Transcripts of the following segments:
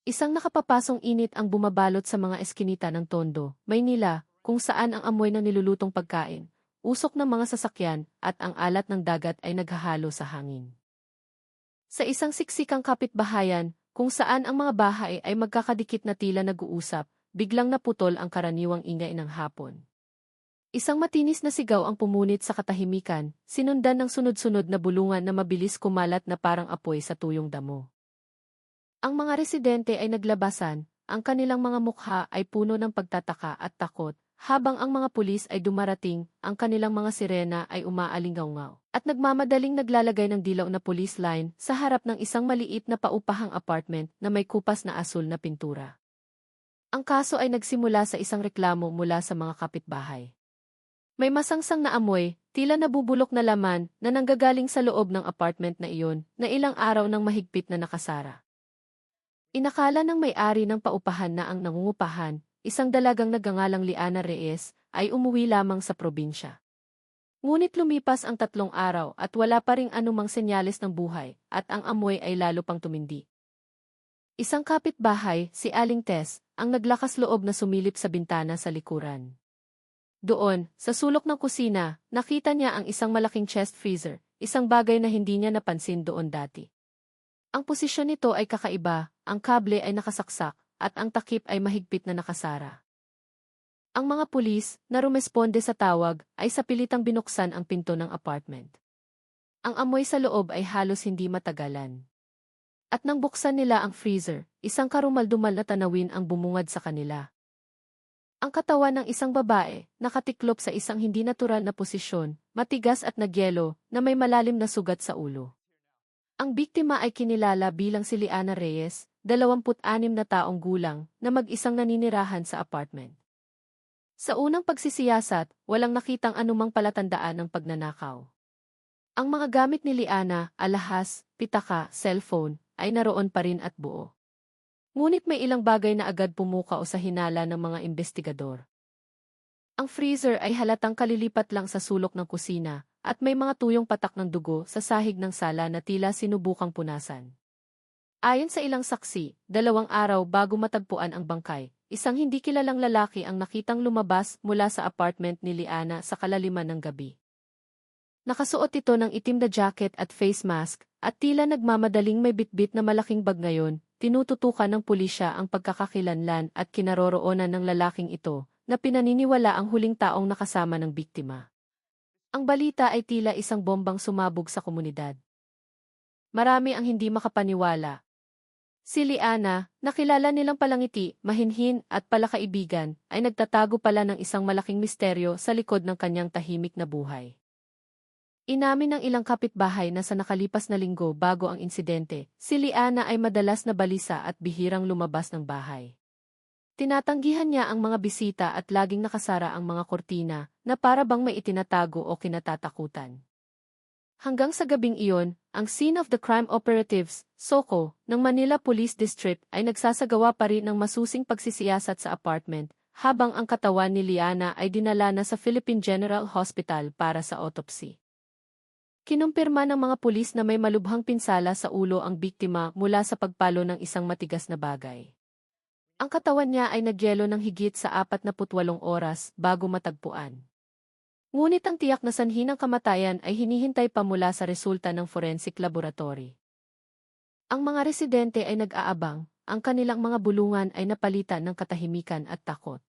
Isang nakapapasong init ang bumabalot sa mga eskinita ng Tondo, Maynila, kung saan ang amoy ng nilulutong pagkain, usok ng mga sasakyan, at ang alat ng dagat ay naghahalo sa hangin. Sa isang siksikang kapitbahayan, kung saan ang mga bahay ay magkakadikit na tila nag-uusap, biglang naputol ang karaniwang ingay ng hapon. Isang matinis na sigaw ang pumunit sa katahimikan, sinundan ng sunod-sunod na bulungan na mabilis kumalat na parang apoy sa tuyong damo. Ang mga residente ay naglabasan, ang kanilang mga mukha ay puno ng pagtataka at takot, habang ang mga pulis ay dumarating, ang kanilang mga sirena ay umaalingaw-ngaw, at nagmamadaling naglalagay ng dilaw na police line sa harap ng isang maliit na paupahang apartment na may kupas na asul na pintura. Ang kaso ay nagsimula sa isang reklamo mula sa mga kapitbahay. May masangsang na amoy, tila nabubulok na laman na nanggagaling sa loob ng apartment na iyon na ilang araw nang mahigpit na nakasara. Inakala ng may-ari ng paupahan na ang nangungupahan, isang dalagang nagngangalang Liana Reyes, ay umuwi lamang sa probinsya. Ngunit lumipas ang 3 araw at wala pa ring anumang senyales ng buhay at ang amoy ay lalo pang tumindi. Isang kapitbahay, si Aling Tess, ang naglakas loob na sumilip sa bintana sa likuran. Doon, sa sulok ng kusina, nakita niya ang isang malaking chest freezer, isang bagay na hindi niya napansin doon dati. Ang posisyon nito ay kakaiba, ang kable ay nakasaksak, at ang takip ay mahigpit na nakasara. Ang mga pulis, na rumesponde sa tawag, ay sapilitang binuksan ang pinto ng apartment. Ang amoy sa loob ay halos hindi matagalan. At nang buksan nila ang freezer, isang karumaldumal na tanawin ang bumungad sa kanila. Ang katawan ng isang babae, nakatiklop sa isang hindi natural na posisyon, matigas at nagyelo, na may malalim na sugat sa ulo. Ang biktima ay kinilala bilang si Liana Reyes, 26 na taong gulang, na mag-isang naninirahan sa apartment. Sa unang pagsisiyasat, walang nakitang anumang palatandaan ng pagnanakaw. Ang mga gamit ni Liana, alahas, pitaka, cellphone, ay naroon pa rin at buo. Ngunit may ilang bagay na agad pumukao sa hinala ng mga investigador. Ang freezer ay halatang kalilipat lang sa sulok ng kusina, at may mga tuyong patak ng dugo sa sahig ng sala na tila sinubukang punasan. Ayon sa ilang saksi, 2 araw bago matagpuan ang bangkay, isang hindi kilalang lalaki ang nakitang lumabas mula sa apartment ni Liana sa kalaliman ng gabi. Nakasuot ito ng itim na jacket at face mask, at tila nagmamadaling may bitbit na malaking bag. Ngayon, tinututukan ng pulisya ang pagkakakilanlan at kinaroroonan ng lalaking ito, na pinaniniwala ang huling taong nakasama ng biktima. Ang balita ay tila isang bombang sumabog sa komunidad. Marami ang hindi makapaniwala. Si Liana, nakilala nilang palangiti, mahinhin at palakaibigan, ay nagtatago pala ng isang malaking misteryo sa likod ng kanyang tahimik na buhay. Inamin ng ilang kapitbahay na sa nakalipas na linggo bago ang insidente, si Liana ay madalas na balisa at bihirang lumabas ng bahay. Tinatanggihan niya ang mga bisita at laging nakasara ang mga kortina na para bang may itinatago o kinatatakutan. Hanggang sa gabing iyon, ang Scene of the Crime Operatives, SOCO, ng Manila Police District ay nagsasagawa pa rin ng masusing pagsisiyasat sa apartment, habang ang katawan ni Liana ay dinala na sa Philippine General Hospital para sa autopsy. Kinumpirma ng mga pulis na may malubhang pinsala sa ulo ang biktima mula sa pagpalo ng isang matigas na bagay. Ang katawan niya ay nagyelo ng higit sa 48 oras bago matagpuan. Ngunit ang tiyak na sanhi ng kamatayan ay hinihintay pa mula sa resulta ng forensic laboratory. Ang mga residente ay nag-aabang, ang kanilang mga bulungan ay napalitan ng katahimikan at takot.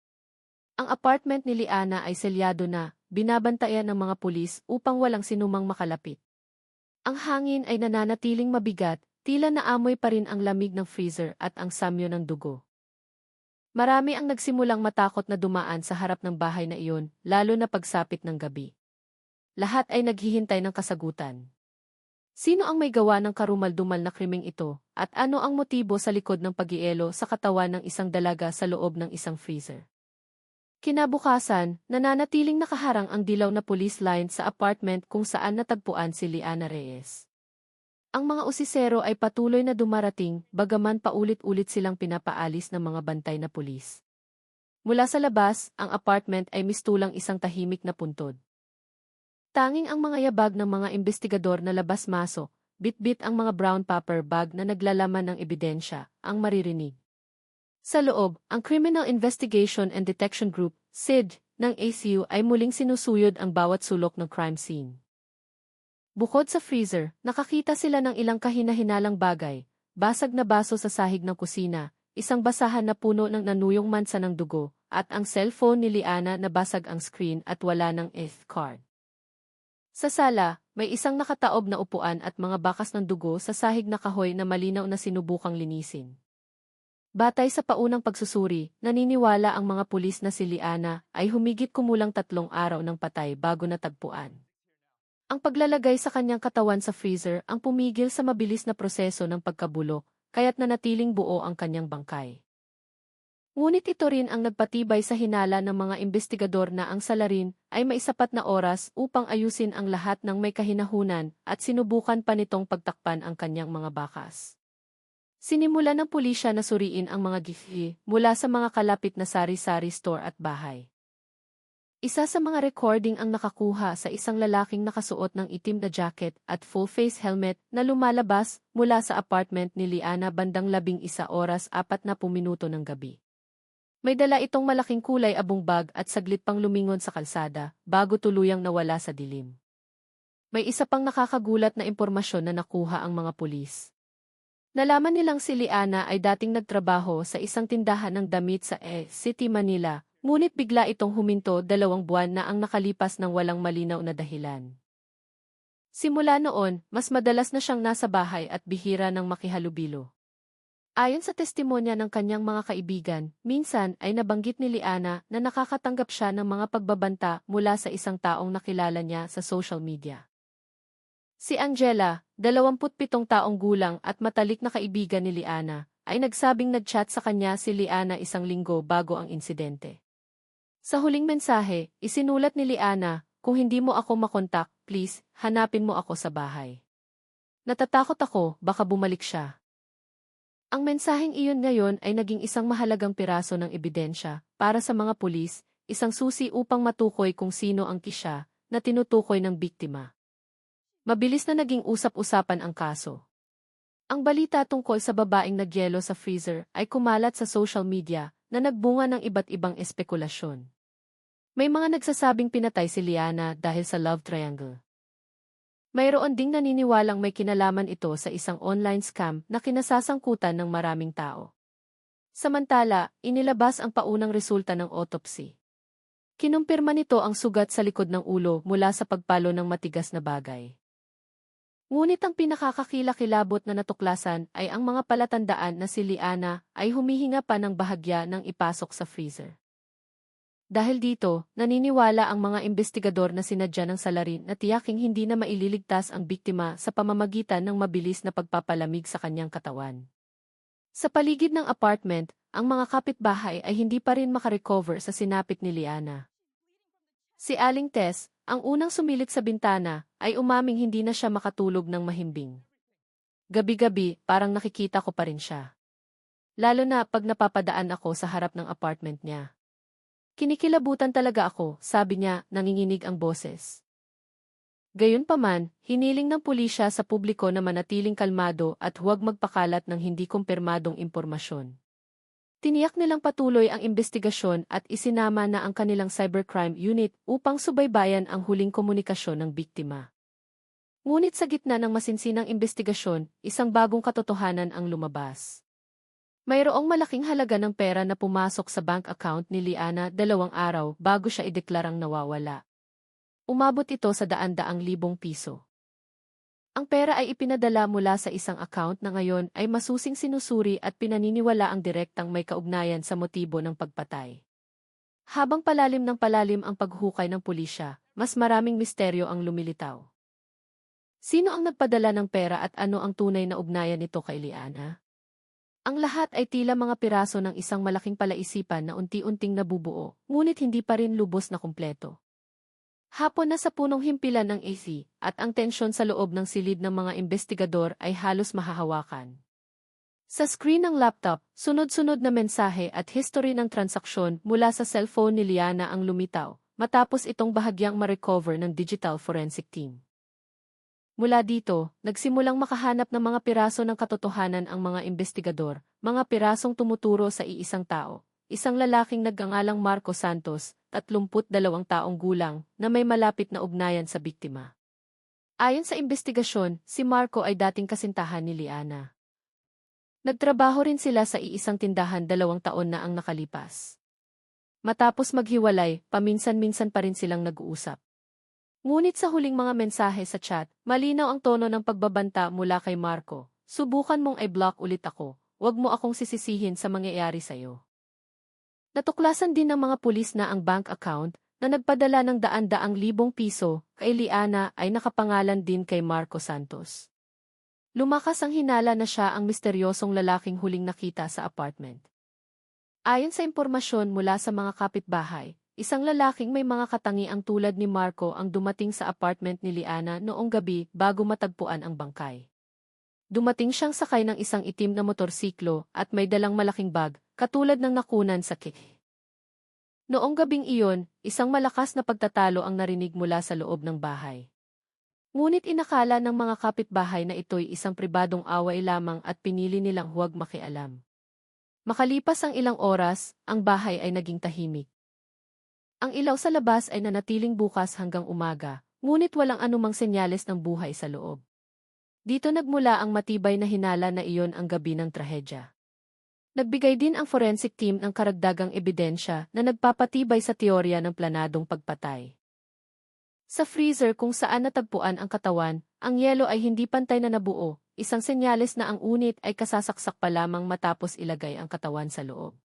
Ang apartment ni Liana ay selyado na, binabantayan ng mga pulis upang walang sinumang makalapit. Ang hangin ay nananatiling mabigat, tila naamoy pa rin ang lamig ng freezer at ang samyo ng dugo. Marami ang nagsimulang matakot na dumaan sa harap ng bahay na iyon, lalo na pagsapit ng gabi. Lahat ay naghihintay ng kasagutan. Sino ang may gawa ng karumal-dumal na krimeng ito, at ano ang motibo sa likod ng pag-ielo sa katawan ng isang dalaga sa loob ng isang freezer? Kinabukasan, nananatiling nakaharang ang dilaw na police line sa apartment kung saan natagpuan si Liana Reyes. Ang mga usisero ay patuloy na dumarating, bagaman paulit-ulit silang pinapaalis ng mga bantay na pulis. Mula sa labas, ang apartment ay mistulang isang tahimik na puntod. Tanging ang mga yabag ng mga investigador na labas-masok, bit-bit ang mga brown paper bag na naglalaman ng ebidensya, ang maririnig. Sa loob, ang Criminal Investigation and Detection Group, CID, ng ACU ay muling sinusuyod ang bawat sulok ng crime scene. Bukod sa freezer, nakakita sila ng ilang kahina-hinalang bagay, basag na baso sa sahig ng kusina, isang basahan na puno ng nanuyong mansa ng dugo, at ang cellphone ni Liana na basag ang screen at wala ng SD card. Sa sala, may isang nakataob na upuan at mga bakas ng dugo sa sahig na kahoy na malinaw na sinubukang linisin. Batay sa paunang pagsusuri, naniniwala ang mga pulis na si Liana ay humigit kumulang 3 araw ng patay bago natagpuan. Ang paglalagay sa kanyang katawan sa freezer ang pumigil sa mabilis na proseso ng pagkabulok, kaya't nanatiling buo ang kanyang bangkay. Ngunit ito rin ang nagpatibay sa hinala ng mga investigador na ang salarin ay may sapat na oras upang ayusin ang lahat ng may kahinahunan at sinubukan pa nitong pagtakpan ang kanyang mga bakas. Sinimulan ng pulisya na suriin ang mga gifi mula sa mga kalapit na sari-sari store at bahay. Isa sa mga recording ang nakakuha sa isang lalaking nakasuot ng itim na jacket at full-face helmet na lumalabas mula sa apartment ni Liana bandang 11:40 ng gabi. May dala itong malaking kulay abong bag at saglit pang lumingon sa kalsada bago tuluyang nawala sa dilim. May isa pang nakakagulat na impormasyon na nakuha ang mga pulis. Nalaman nilang si Liana ay dating nagtrabaho sa isang tindahan ng damit sa City, Manila. Ngunit bigla itong huminto 2 buwan na ang nakalipas ng walang malinaw na dahilan. Simula noon, mas madalas na siyang nasa bahay at bihira ng makihalubilo. Ayon sa testimonya ng kanyang mga kaibigan, minsan ay nabanggit ni Liana na nakakatanggap siya ng mga pagbabanta mula sa isang taong nakilala niya sa social media. Si Angela, 27 taong gulang at matalik na kaibigan ni Liana, ay nagsabing nag-chat sa kanya si Liana 1 linggo bago ang insidente. Sa huling mensahe, isinulat ni Liana, "Kung hindi mo ako makontak, please, hanapin mo ako sa bahay. Natatakot ako, baka bumalik siya." Ang mensaheng iyon ngayon ay naging isang mahalagang piraso ng ebidensya para sa mga pulis, isang susi upang matukoy kung sino ang kisya na tinutukoy ng biktima. Mabilis na naging usap-usapan ang kaso. Ang balita tungkol sa babaeng nagyelo sa freezer ay kumalat sa social media na nagbunga ng iba't ibang espekulasyon. May mga nagsasabing pinatay si Liana dahil sa love triangle. Mayroon ding naniniwalang may kinalaman ito sa isang online scam na kinasasangkutan ng maraming tao. Samantala, inilabas ang paunang resulta ng autopsy. Kinumpirma nito ang sugat sa likod ng ulo mula sa pagpalo ng matigas na bagay. Ngunit ang pinakakakilakilabot na natuklasan ay ang mga palatandaan na si Liana ay humihinga pa ng bahagya nang ipasok sa freezer. Dahil dito, naniniwala ang mga investigador na sinadya ng salarin na tiyaking hindi na maililigtas ang biktima sa pamamagitan ng mabilis na pagpapalamig sa kanyang katawan. Sa paligid ng apartment, ang mga kapitbahay ay hindi pa rin makarecover sa sinapit ni Liana. Si Aling Tess, ang unang sumilip sa bintana, ay umaming hindi na siya makatulog ng mahimbing. Gabi-gabi, parang nakikita ko pa rin siya. Lalo na pag napapadaan ako sa harap ng apartment niya. Kinikilabutan talaga ako, sabi niya, nanginginig ang boses. Gayunpaman, hiniling ng pulisya sa publiko na manatiling kalmado at huwag magpakalat ng hindi kumpirmadong impormasyon. Tiniyak nilang patuloy ang investigasyon at isinama na ang kanilang cybercrime unit upang subaybayan ang huling komunikasyon ng biktima. Ngunit sa gitna ng masinsinang investigasyon, isang bagong katotohanan ang lumabas. Mayroong malaking halaga ng pera na pumasok sa bank account ni Liana 2 araw bago siya ideklarang nawawala. Umabot ito sa daan-daang libong piso. Ang pera ay ipinadala mula sa isang account na ngayon ay masusing sinusuri at pinaniniwala ang direktang may kaugnayan sa motibo ng pagpatay. Habang palalim ng palalim ang paghukay ng pulisya, mas maraming misteryo ang lumilitaw. Sino ang nagpadala ng pera at ano ang tunay na ugnayan nito kay Liana? Ang lahat ay tila mga piraso ng isang malaking palaisipan na unti-unting nabubuo, ngunit hindi pa rin lubos na kumpleto. Hapon na sa punong himpilan ng AC, at ang tensyon sa loob ng silid ng mga investigador ay halos mahahawakan. Sa screen ng laptop, sunod-sunod na mensahe at history ng transaksyon mula sa cellphone ni Liana ang lumitaw, matapos itong bahagyang ma-recover ng digital forensic team. Mula dito, nagsimulang makahanap ng mga piraso ng katotohanan ang mga investigador, mga pirasong tumuturo sa iisang tao. Isang lalaking nagngangalang Marco Santos, 32 taong gulang, na may malapit na ugnayan sa biktima. Ayon sa investigasyon, si Marco ay dating kasintahan ni Liana. Nagtrabaho rin sila sa iisang tindahan 2 taon na ang nakalipas. Matapos maghiwalay, paminsan-minsan pa rin silang nag-uusap. Ngunit sa huling mga mensahe sa chat, malinaw ang tono ng pagbabanta mula kay Marco. Subukan mong i-block ulit ako, wag mo akong sisisihin sa mangyayari sa'yo. Natuklasan din ng mga pulis na ang bank account na nagpadala ng daan-daang libong piso kay Liana ay nakapangalan din kay Marco Santos. Lumakas ang hinala na siya ang misteryosong lalaking huling nakita sa apartment. Ayon sa impormasyon mula sa mga kapitbahay, isang lalaking may mga katangiang tulad ni Marco ang dumating sa apartment ni Liana noong gabi bago matagpuan ang bangkay. Dumating siyang sakay ng isang itim na motorsiklo at may dalang malaking bag, katulad ng nakunan sa kick. Noong gabing iyon, isang malakas na pagtatalo ang narinig mula sa loob ng bahay. Ngunit inakala ng mga kapitbahay na ito'y isang pribadong away lamang at pinili nilang huwag makialam. Makalipas ang ilang oras, ang bahay ay naging tahimik. Ang ilaw sa labas ay nanatiling bukas hanggang umaga, ngunit walang anumang senyales ng buhay sa loob. Dito nagmula ang matibay na hinala na iyon ang gabi ng trahedya. Nagbigay din ang forensic team ng karagdagang ebidensya na nagpapatibay sa teorya ng planadong pagpatay. Sa freezer kung saan natagpuan ang katawan, ang yelo ay hindi pantay na nabuo, isang senyales na ang unit ay kasasaksak pa lamang matapos ilagay ang katawan sa loob.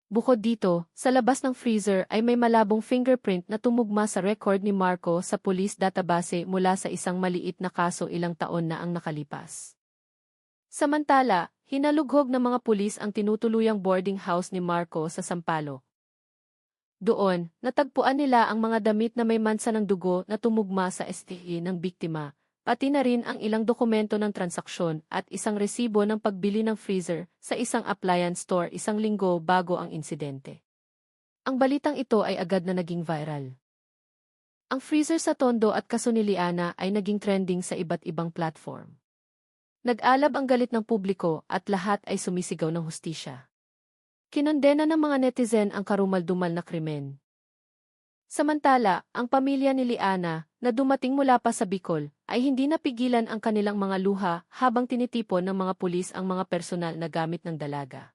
Bukod dito, sa labas ng freezer ay may malabong fingerprint na tumugma sa record ni Marco sa police database mula sa isang maliit na kaso ilang taon na ang nakalipas. Samantala, hinalughog ng mga pulis ang tinutuluyang boarding house ni Marco sa Sampaloc. Doon, natagpuan nila ang mga damit na may mansa ng dugo na tumugma sa STI ng biktima, pati na rin ang ilang dokumento ng transaksyon at isang resibo ng pagbili ng freezer sa isang appliance store isang linggo bago ang insidente. Ang balitang ito ay agad na naging viral. Ang freezer sa Tondo at kaso ni Liana ay naging trending sa iba't ibang platform. Nag-alab ang galit ng publiko at lahat ay sumisigaw ng hustisya. Kinondena ng mga netizen ang karumal-dumal na krimen. Samantala, ang pamilya ni Liana, na dumating mula pa sa Bicol, ay hindi napigilan ang kanilang mga luha habang tinitipon ng mga pulis ang mga personal na gamit ng dalaga.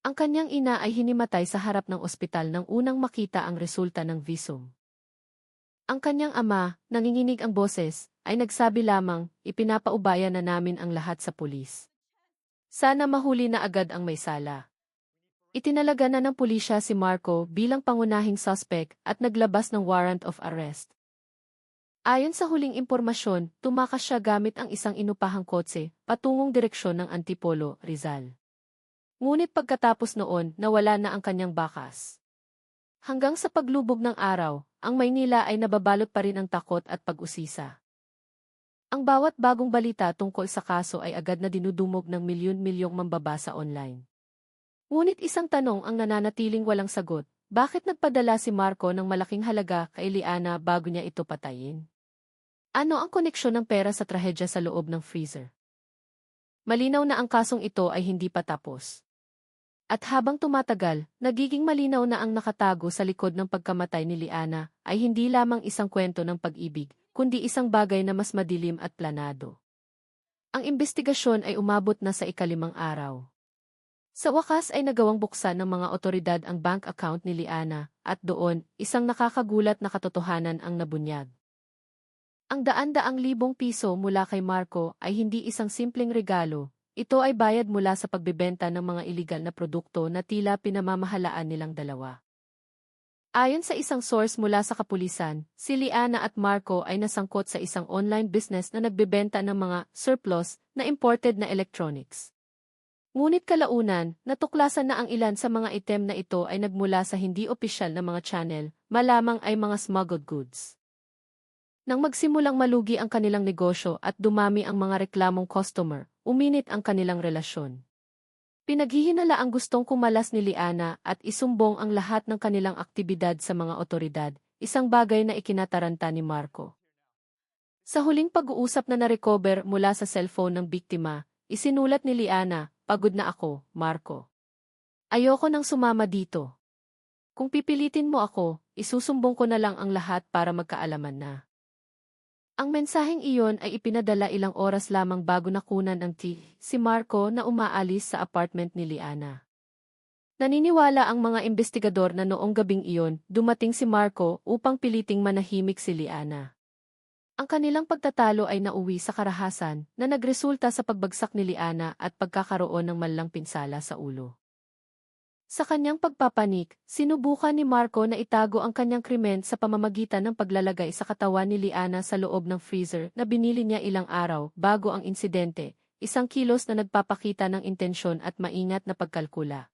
Ang kanyang ina ay hinimatay sa harap ng ospital nang unang makita ang resulta ng visum. Ang kanyang ama, nanginginig ang boses, ay nagsabi lamang, ipinapaubaya na namin ang lahat sa pulis. Sana mahuli na agad ang may sala. Itinalaga na ng pulisya si Marco bilang pangunahing suspect at naglabas ng warrant of arrest. Ayon sa huling impormasyon, tumakas siya gamit ang isang inupahang kotse patungong direksyon ng Antipolo, Rizal. Ngunit pagkatapos noon, nawala na ang kanyang bakas. Hanggang sa paglubog ng araw, ang Maynila ay nababalot pa rin ang takot at pag-usisa. Ang bawat bagong balita tungkol sa kaso ay agad na dinudumog ng milyon-milyong mambabasa online. Ngunit isang tanong ang nananatiling walang sagot, bakit nagpadala si Marco ng malaking halaga kay Liana bago niya ito patayin? Ano ang koneksyon ng pera sa trahedya sa loob ng freezer? Malinaw na ang kasong ito ay hindi pa tapos. At habang tumatagal, nagiging malinaw na ang nakatago sa likod ng pagkamatay ni Liana ay hindi lamang isang kwento ng pag-ibig, kundi isang bagay na mas madilim at planado. Ang investigasyon ay umabot na sa ika-5 araw. Sa wakas ay nagawang buksan ng mga otoridad ang bank account ni Liana, at doon, isang nakakagulat na katotohanan ang nabunyag. Ang daan-daang libong piso mula kay Marco ay hindi isang simpleng regalo, ito ay bayad mula sa pagbebenta ng mga iligal na produkto na tila pinamamahalaan nilang dalawa. Ayon sa isang source mula sa kapulisan, si Liana at Marco ay nasangkot sa isang online business na nagbebenta ng mga surplus na imported na electronics. Ngunit kalaunan, natuklasan na ang ilan sa mga item na ito ay nagmula sa hindi opisyal na mga channel, malamang ay mga smuggled goods. Nang magsimulang malugi ang kanilang negosyo at dumami ang mga reklamong customer, uminit ang kanilang relasyon. Pinaghihinala ang gustong kumalas ni Liana at isumbong ang lahat ng kanilang aktibidad sa mga otoridad, isang bagay na ikinataranta ni Marco. Sa huling pag-uusap na na-recover mula sa cellphone ng biktima, isinulat ni Liana, "Pagod na ako, Marco. Ayoko nang sumama dito. Kung pipilitin mo ako, isusumbong ko na lang ang lahat para magkaalaman na." Ang mensaheng iyon ay ipinadala ilang oras lamang bago nakunan ng si Marco na umaalis sa apartment ni Liana. Naniniwala ang mga investigador na noong gabing iyon, dumating si Marco upang piliting manahimik si Liana. Ang kanilang pagtatalo ay nauwi sa karahasan na nagresulta sa pagbagsak ni Liana at pagkakaroon ng malang pinsala sa ulo. Sa kanyang pagpapanik, sinubukan ni Marco na itago ang kanyang krimen sa pamamagitan ng paglalagay sa katawan ni Liana sa loob ng freezer na binili niya ilang araw bago ang insidente, isang kilos na nagpapakita ng intensyon at maingat na pagkalkula.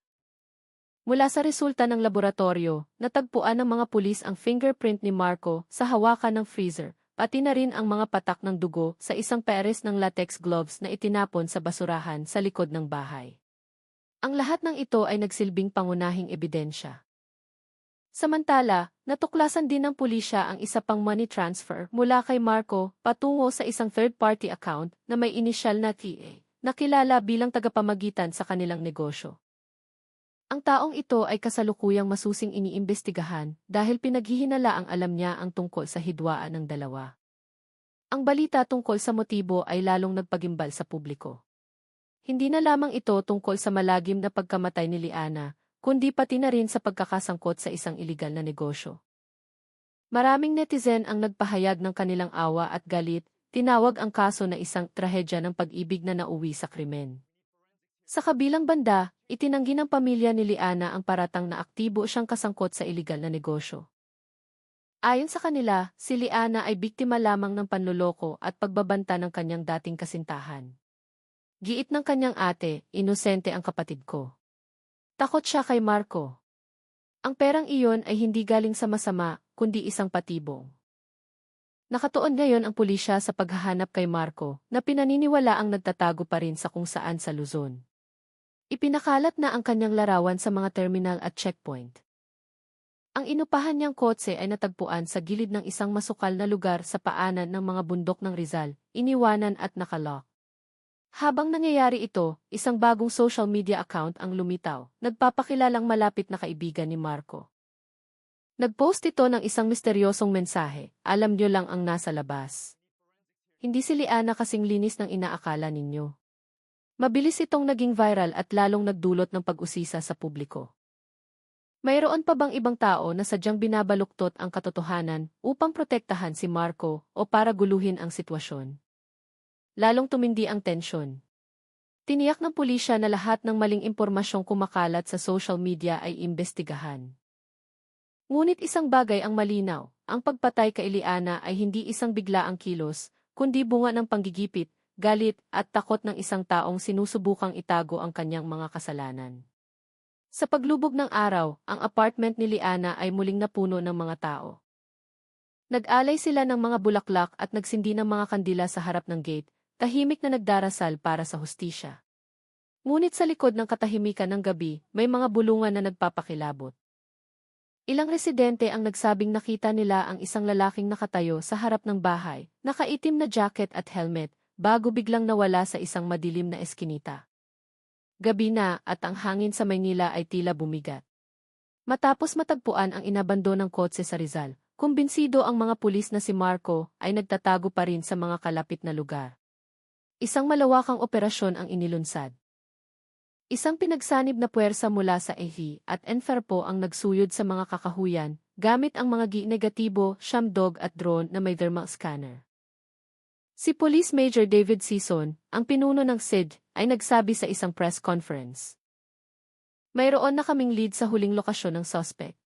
Mula sa resulta ng laboratorio, natagpuan ng mga pulis ang fingerprint ni Marco sa hawakan ng freezer, pati na rin ang mga patak ng dugo sa isang pares ng latex gloves na itinapon sa basurahan sa likod ng bahay. Ang lahat ng ito ay nagsilbing pangunahing ebidensya. Samantala, natuklasan din ng pulisya ang isa pang money transfer mula kay Marco patungo sa isang third-party account na may inisyal na TA, na kilala bilang tagapamagitan sa kanilang negosyo. Ang taong ito ay kasalukuyang masusing iniimbestigahan dahil pinaghihinala ang alam niya ang tungkol sa hidwaan ng dalawa. Ang balita tungkol sa motibo ay lalong nagpagimbal sa publiko. Hindi na lamang ito tungkol sa malagim na pagkamatay ni Liana, kundi pati na rin sa pagkakasangkot sa isang iligal na negosyo. Maraming netizen ang nagpahayag ng kanilang awa at galit, tinawag ang kaso na isang trahedya ng pag-ibig na nauwi sa krimen. Sa kabilang banda, itinanggi ng pamilya ni Liana ang paratang na aktibo siyang kasangkot sa iligal na negosyo. Ayon sa kanila, si Liana ay biktima lamang ng panloloko at pagbabanta ng kanyang dating kasintahan. Giit ng kanyang ate, "Inosente ang kapatid ko. Takot siya kay Marco. Ang perang iyon ay hindi galing sa masama, kundi isang patibong." Nakatuon ngayon ang pulisya sa paghahanap kay Marco, na pinaniniwala ang nagtatago pa rin sa kung saan sa Luzon. Ipinakalat na ang kanyang larawan sa mga terminal at checkpoint. Ang inupahan niyang kotse ay natagpuan sa gilid ng isang masukal na lugar sa paanan ng mga bundok ng Rizal, iniwanan at nakalock. Habang nangyayari ito, isang bagong social media account ang lumitaw, nagpapakilalang malapit na kaibigan ni Marco. Nagpost ito ng isang misteryosong mensahe, "Alam niyo lang ang nasa labas. Hindi si Liana kasing linis ng inaakala ninyo." Mabilis itong naging viral at lalong nagdulot ng pag-usisa sa publiko. Mayroon pa bang ibang tao na sadyang binabaluktot ang katotohanan upang protektahan si Marco o para guluhin ang sitwasyon? Lalong tumindi ang tensyon. Tiniyak ng pulisya na lahat ng maling impormasyong kumakalat sa social media ay imbestigahan. Ngunit isang bagay ang malinaw, ang pagpatay kay Liana ay hindi isang biglaang kilos, kundi bunga ng panggigipit, galit at takot ng isang taong sinusubukang itago ang kanyang mga kasalanan. Sa paglubog ng araw, ang apartment ni Liana ay muling napuno ng mga tao. Nag-alay sila ng mga bulaklak at nagsindi ng mga kandila sa harap ng gate, tahimik na nagdarasal para sa hustisya. Ngunit sa likod ng katahimikan ng gabi, may mga bulungan na nagpapakilabot. Ilang residente ang nagsabing nakita nila ang isang lalaking nakatayo sa harap ng bahay, nakaitim na jacket at helmet, bago biglang nawala sa isang madilim na eskinita. Gabi na at ang hangin sa Maynila ay tila bumigat. Matapos matagpuan ang inabandonang kotse sa Rizal, kumbinsido ang mga pulis na si Marco ay nagtatago pa rin sa mga kalapit na lugar. Isang malawakang operasyon ang inilunsad. Isang pinagsanib na puwersa mula sa EHI at Enferpo ang nagsuyod sa mga kakahuyan, gamit ang mga negatibo, shamdog at drone na may thermal scanner. Si Police Major David Sison, ang pinuno ng SID, ay nagsabi sa isang press conference. "Mayroon na kaming lead sa huling lokasyon ng suspect.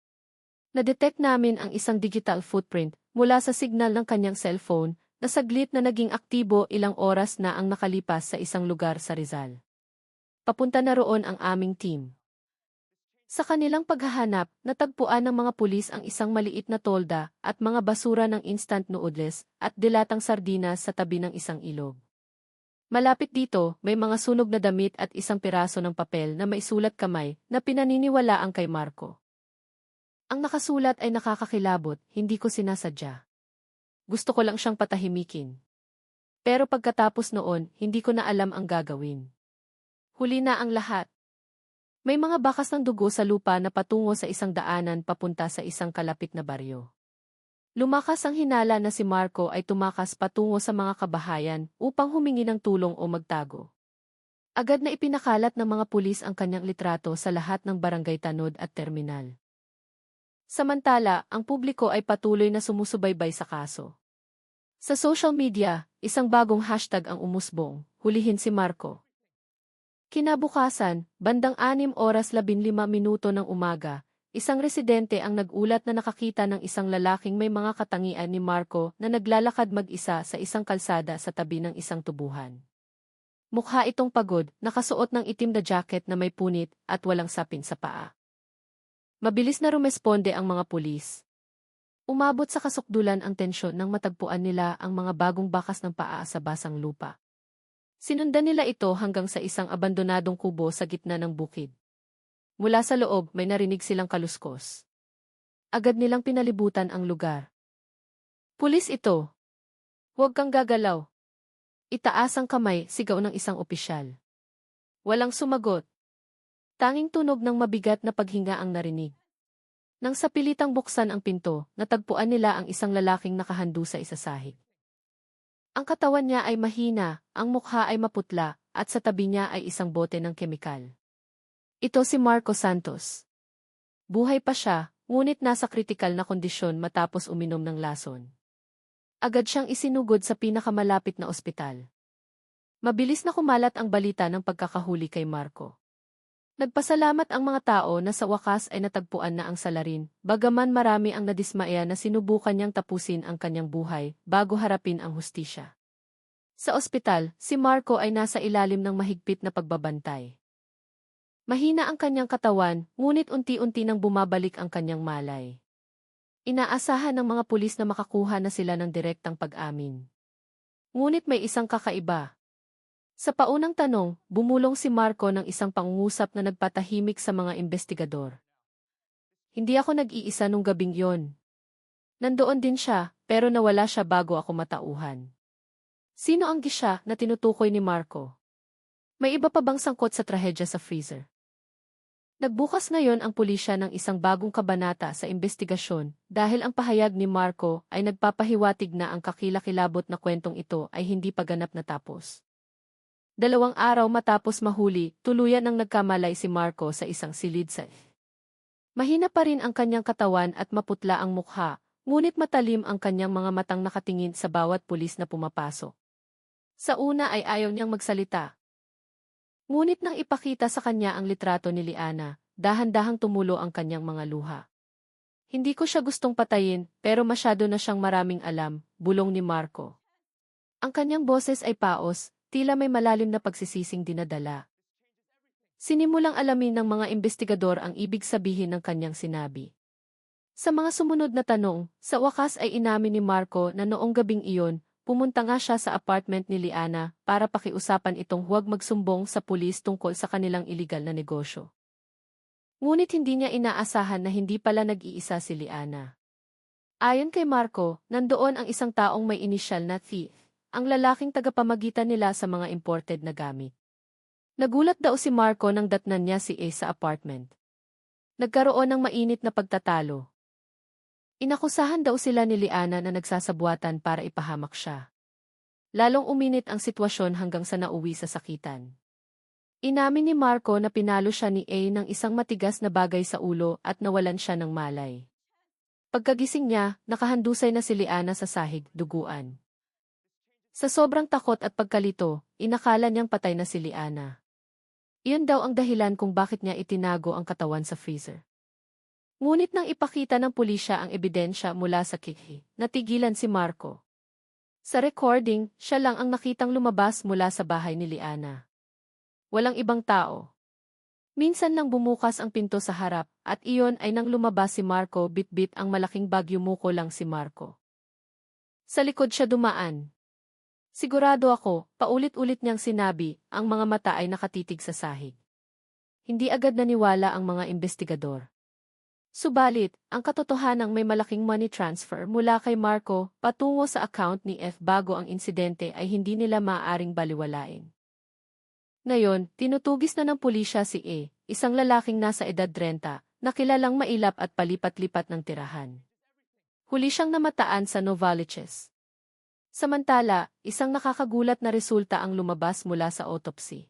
Na-detect namin ang isang digital footprint mula sa signal ng kanyang cellphone na saglit na naging aktibo ilang oras na ang nakalipas sa isang lugar sa Rizal. Papunta na roon ang aming team." Sa kanilang paghahanap, natagpuan ng mga pulis ang isang maliit na tolda at mga basura ng instant noodles at dilatang sardinas sa tabi ng isang ilog. Malapit dito, may mga sunog na damit at isang piraso ng papel na may sulat kamay na pinaniniwalaang kay Marco. Ang nakasulat ay nakakakilabot, "Hindi ko sinasadya." Gusto ko lang siyang patahimikin. Pero pagkatapos noon, hindi ko na alam ang gagawin. Huli na ang lahat. May mga bakas ng dugo sa lupa na patungo sa isang daanan papunta sa isang kalapit na baryo. Lumakas ang hinala na si Marco ay tumakas patungo sa mga kabahayan upang humingi ng tulong o magtago. Agad na ipinakalat ng mga pulis ang kanyang litrato sa lahat ng barangay tanod at terminal. Samantala, ang publiko ay patuloy na sumusubaybay sa kaso. Sa social media, isang bagong hashtag ang umusbong, hulihin si Marco. Kinabukasan, bandang 6:15 ng umaga, isang residente ang nagulat na nakakita ng isang lalaking may mga katangian ni Marco na naglalakad mag-isa sa isang kalsada sa tabi ng isang tubuhan. Mukha itong pagod, nakasuot ng itim na jacket na may punit at walang sapin sa paa. Mabilis na rumesponde ang mga pulis. Umabot sa kasukdulan ang tensyon nang matagpuan nila ang mga bagong bakas ng paa sa basang lupa. Sinundan nila ito hanggang sa isang abandonadong kubo sa gitna ng bukid. Mula sa loob may narinig silang kaluskos. Agad nilang pinalibutan ang lugar. Pulis ito! Huwag kang gagalaw! Itaas ang kamay, sigaw ng isang opisyal. Walang sumagot. Tanging tunog ng mabigat na paghinga ang narinig. Nang sa pilitang buksan ang pinto, natagpuan nila ang isang lalaking nakahando sa isasahig. Ang katawan niya ay mahina, ang mukha ay maputla, at sa tabi niya ay isang bote ng kemikal. Ito si Marco Santos. Buhay pa siya, ngunit nasa kritikal na kondisyon matapos uminom ng lason. Agad siyang isinugod sa pinakamalapit na ospital. Mabilis na kumalat ang balita ng pagkakahuli kay Marco. Nagpasalamat ang mga tao na sa wakas ay natagpuan na ang salarin, bagaman marami ang nadismaya na sinubukan niyang tapusin ang kanyang buhay bago harapin ang hustisya. Sa ospital, si Marco ay nasa ilalim ng mahigpit na pagbabantay. Mahina ang kanyang katawan, ngunit unti-unti nang bumabalik ang kanyang malay. Inaasahan ng mga pulis na makakuha na sila ng direktang pag-amin. Ngunit may isang kakaiba. Sa paunang tanong, bumulong si Marco ng isang pangungusap na nagpatahimik sa mga investigador. Hindi ako nag-iisa nung gabing yon. Nandoon din siya, pero nawala siya bago ako matauhan. Sino ang gisya na tinutukoy ni Marco? May iba pa bang sangkot sa trahedya sa freezer? Nagbukas ngayon ang pulisya ng isang bagong kabanata sa investigasyon dahil ang pahayag ni Marco ay nagpapahiwatig na ang kakilakilabot na kwentong ito ay hindi pa ganap natapos. 2 araw matapos mahuli, tuluyan ang nagkamalay si Marco sa isang silid sa Mahina pa rin ang kanyang katawan at maputla ang mukha, ngunit matalim ang kanyang mga matang nakatingin sa bawat pulis na pumapasok. Sa una ay ayaw niyang magsalita. Ngunit nang ipakita sa kanya ang litrato ni Liana, dahan-dahang tumulo ang kanyang mga luha. Hindi ko siya gustong patayin, pero masyado na siyang maraming alam, bulong ni Marco. Ang kanyang boses ay paos, tila may malalim na pagsisising dinadala. Sinimulang alamin ng mga investigador ang ibig sabihin ng kanyang sinabi. Sa mga sumunod na tanong, sa wakas ay inamin ni Marco na noong gabing iyon, pumunta nga siya sa apartment ni Liana para pakiusapan itong huwag magsumbong sa pulis tungkol sa kanilang iligal na negosyo. Ngunit hindi niya inaasahan na hindi pala nag-iisa si Liana. Ayon kay Marco, nandoon ang isang taong may inisyal na T, ang lalaking tagapamagitan nila sa mga imported na gamit. Nagulat daw si Marco nang datnan niya si A sa apartment. Nagkaroon ng mainit na pagtatalo. Inakusahan daw sila ni Liana na nagsasabuatan para ipahamak siya. Lalong uminit ang sitwasyon hanggang sa nauwi sa sakitan. Inamin ni Marco na pinalo siya ni A ng isang matigas na bagay sa ulo at nawalan siya ng malay. Pagkagising niya, nakahandusay na si Liana sa sahig, duguan. Sa sobrang takot at pagkalito, inakala niyang patay na si Liana. Iyon daw ang dahilan kung bakit niya itinago ang katawan sa freezer. Ngunit nang ipakita ng pulisya ang ebidensya mula sa kikhi, natigilan si Marco. Sa recording, siya lang ang nakitang lumabas mula sa bahay ni Liana. Walang ibang tao. Minsan nang bumukas ang pinto sa harap, at iyon ay nang lumabas si Marco bit-bit ang malaking bag yumuko lang si Marco. Sa likod siya dumaan. Sigurado ako, paulit-ulit niyang sinabi, ang mga mata ay nakatitig sa sahig. Hindi agad naniwala ang mga investigador. Subalit, ang katotohanang may malaking money transfer mula kay Marco patungo sa account ni F bago ang insidente ay hindi nila maaaring baliwalain. Ngayon, tinutugis na ng pulisya si A, isang lalaking nasa edad 30, na kilalang mailap at palipat-lipat ng tirahan. Huli siyang namataan sa Novaliches. Samantala, isang nakakagulat na resulta ang lumabas mula sa autopsy.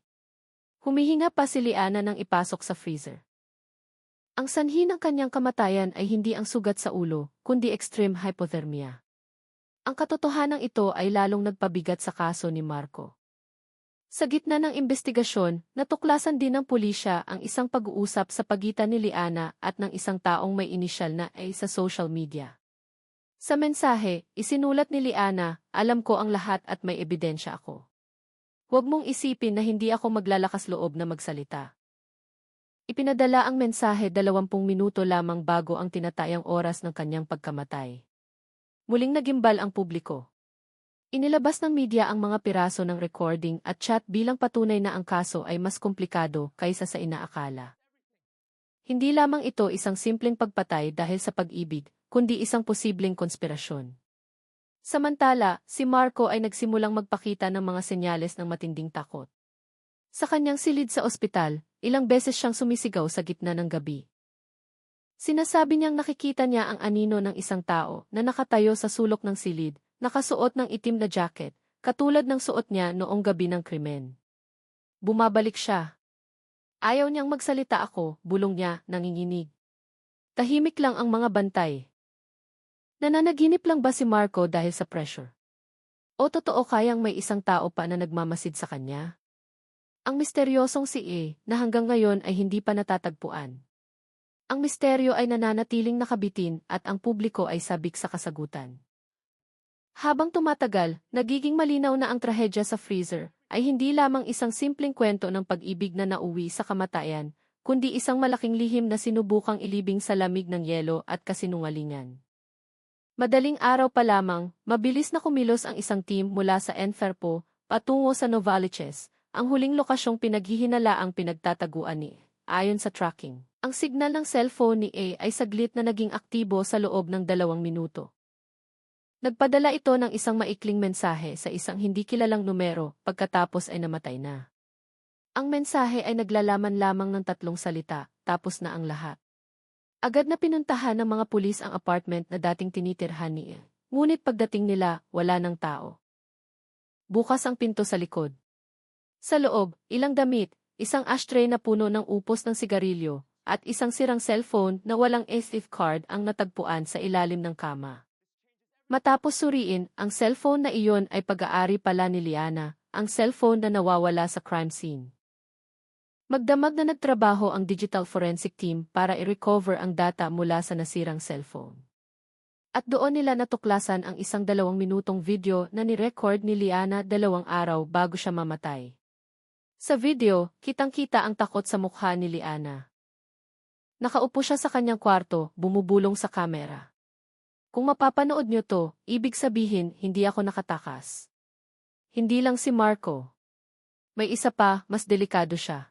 Humihinga pa si Liana nang ipasok sa freezer. Ang sanhi ng kanyang kamatayan ay hindi ang sugat sa ulo, kundi extreme hypothermia. Ang katotohanang ito ay lalong nagpabigat sa kaso ni Marco. Sa gitna ng investigasyon, natuklasan din ng pulisya ang isang pag-uusap sa pagitan ni Liana at ng isang taong may inisyal na A sa social media. Sa mensahe, isinulat ni Liana, "Alam ko ang lahat at may ebidensya ako. Huwag mong isipin na hindi ako maglalakas loob na magsalita." Ipinadala ang mensahe 20 minuto lamang bago ang tinatayang oras ng kanyang pagkamatay. Muling nagimbal ang publiko. Inilabas ng media ang mga piraso ng recording at chat bilang patunay na ang kaso ay mas komplikado kaysa sa inaakala. Hindi lamang ito isang simpleng pagpatay dahil sa pag-ibig, kundi isang posibleng konspirasyon. Samantala, si Marco ay nagsimulang magpakita ng mga senyales ng matinding takot. Sa kanyang silid sa ospital, ilang beses siyang sumisigaw sa gitna ng gabi. Sinasabi niyang nakikita niya ang anino ng isang tao na nakatayo sa sulok ng silid, nakasuot ng itim na jacket, katulad ng suot niya noong gabi ng krimen. Bumabalik siya. Ayaw niyang magsalita ako, bulong niya, nanginginig. Tahimik lang ang mga bantay. Nananaginip lang ba si Marco dahil sa pressure? O totoo kayang may isang tao pa na nagmamasid sa kanya? Ang misteryosong si A na hanggang ngayon ay hindi pa natatagpuan. Ang misteryo ay nananatiling nakabitin at ang publiko ay sabik sa kasagutan. Habang tumatagal, nagiging malinaw na ang trahedya sa freezer ay hindi lamang isang simpleng kwento ng pag-ibig na nauwi sa kamatayan, kundi isang malaking lihim na sinubukang ilibing sa lamig ng yelo at kasinungalingan. Madaling araw pa lamang, mabilis na kumilos ang isang team mula sa Enferpo patungo sa Novaliches, ang huling lokasyong pinaghihinalaang pinagtataguan ni. Ayon sa tracking, ang signal ng cellphone ni A ay saglit na naging aktibo sa loob ng 2 minuto. Nagpadala ito ng isang maikling mensahe sa isang hindi kilalang numero pagkatapos ay namatay na. Ang mensahe ay naglalaman lamang ng 3 salita, tapos na ang lahat. Agad na pinuntahan ng mga pulis ang apartment na dating tinitirhan ni A. Ngunit pagdating nila, wala ng tao. Bukas ang pinto sa likod. Sa loob, ilang damit, isang ashtray na puno ng upos ng sigarilyo, at isang sirang cellphone na walang SD card ang natagpuan sa ilalim ng kama. Matapos suriin, ang cellphone na iyon ay pag-aari pala ni Liana, ang cellphone na nawawala sa crime scene. Magdamag na nagtrabaho ang digital forensic team para i-recover ang data mula sa nasirang cellphone. At doon nila natuklasan ang isang 2 minutong video na ni-record ni Liana 2 araw bago siya mamatay. Sa video, kitang-kita ang takot sa mukha ni Liana. Nakaupo siya sa kanyang kwarto, bumubulong sa kamera. Kung mapapanood niyo to, ibig sabihin hindi ako nakatakas. Hindi lang si Marco. May isa pa, mas delikado siya.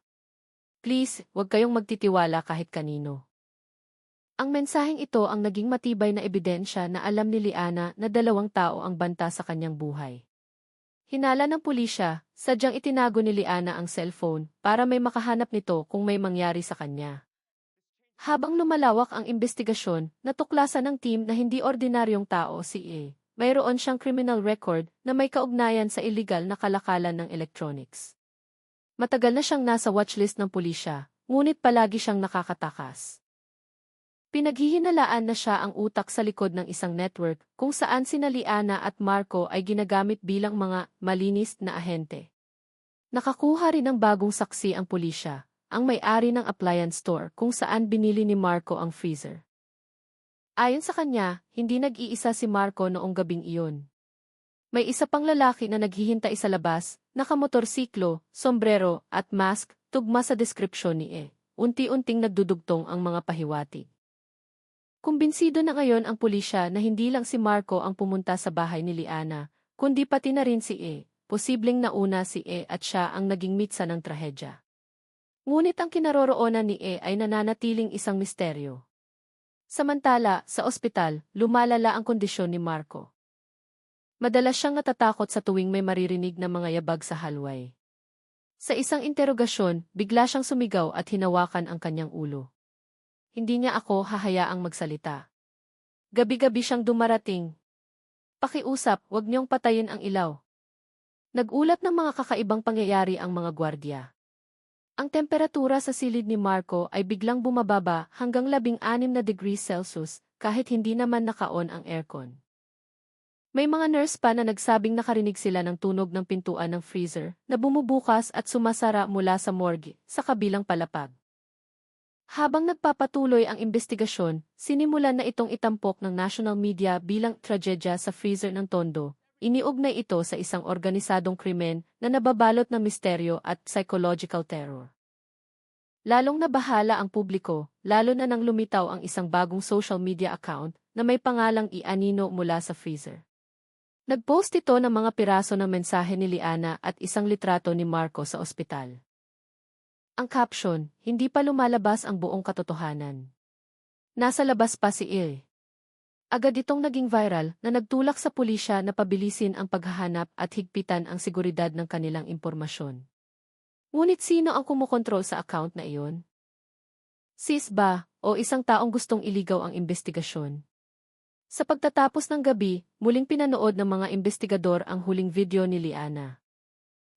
Please, huwag kayong magtitiwala kahit kanino. Ang mensaheng ito ang naging matibay na ebidensya na alam ni Liana na 2 tao ang banta sa kanyang buhay. Hinala ng pulisya, sadyang itinago ni Liana ang cellphone para may makahanap nito kung may mangyari sa kanya. Habang lumalawak ang investigasyon, natuklasan ng team na hindi ordinaryong tao si A. Mayroon siyang criminal record na may kaugnayan sa illegal na kalakalan ng electronics. Matagal na siyang nasa watchlist ng pulisya, ngunit palagi siyang nakakatakas. Pinaghihinalaan na siya ang utak sa likod ng isang network kung saan sina Liana at Marco ay ginagamit bilang mga malinis na ahente. Nakakuha rin ng bagong saksi ang pulisya, ang may-ari ng appliance store kung saan binili ni Marco ang freezer. Ayon sa kanya, hindi nag-iisa si Marco noong gabing iyon. May isa pang lalaki na naghihintay sa labas, nakamotorsiklo, sombrero, at mask, tugma sa deskripsyon ni E. Unti-unting nagdudugtong ang mga pahiwatig. Kumbinsido na ngayon ang pulisya na hindi lang si Marco ang pumunta sa bahay ni Liana, kundi pati na rin si E. Posibleng nauna si E at siya ang naging mitsa ng trahedya. Ngunit ang kinaroroonan ni E ay nananatiling isang misteryo. Samantala, sa ospital, lumalala ang kondisyon ni Marco. Madalas siyang natatakot sa tuwing may maririnig na mga yabag sa hallway. Sa isang interogasyon, bigla siyang sumigaw at hinawakan ang kanyang ulo. Hindi niya ako hahayaang magsalita. Gabi-gabi siyang dumarating. Pakiusap, wag niyong patayin ang ilaw. Nagulat ng mga kakaibang pangyayari ang mga gwardya. Ang temperatura sa silid ni Marco ay biglang bumababa hanggang 16 na degrees Celsius kahit hindi naman naka-on ang aircon. May mga nurse pa na nagsabing nakarinig sila ng tunog ng pintuan ng freezer na bumubukas at sumasara mula sa morgue sa kabilang palapag. Habang nagpapatuloy ang investigasyon, sinimulan na itong itampok ng national media bilang tragedya sa freezer ng Tondo. Iniugnay ito sa isang organisadong krimen na nababalot ng misteryo at psychological terror. Lalong nabahala ang publiko, lalo na nang lumitaw ang isang bagong social media account na may pangalang Ianino mula sa freezer. Nagpost ito ng mga piraso ng mensahe ni Liana at isang litrato ni Marco sa ospital. Ang caption, hindi pa lumalabas ang buong katotohanan. Nasa labas pa si Il. Agad itong naging viral na nagtulak sa pulisya na pabilisin ang paghahanap at higpitan ang seguridad ng kanilang impormasyon. Ngunit sino ang kumokontrol sa account na iyon? Sis ba, o isang taong gustong iligaw ang investigasyon? Sa pagtatapos ng gabi, muling pinanood ng mga investigador ang huling video ni Liana.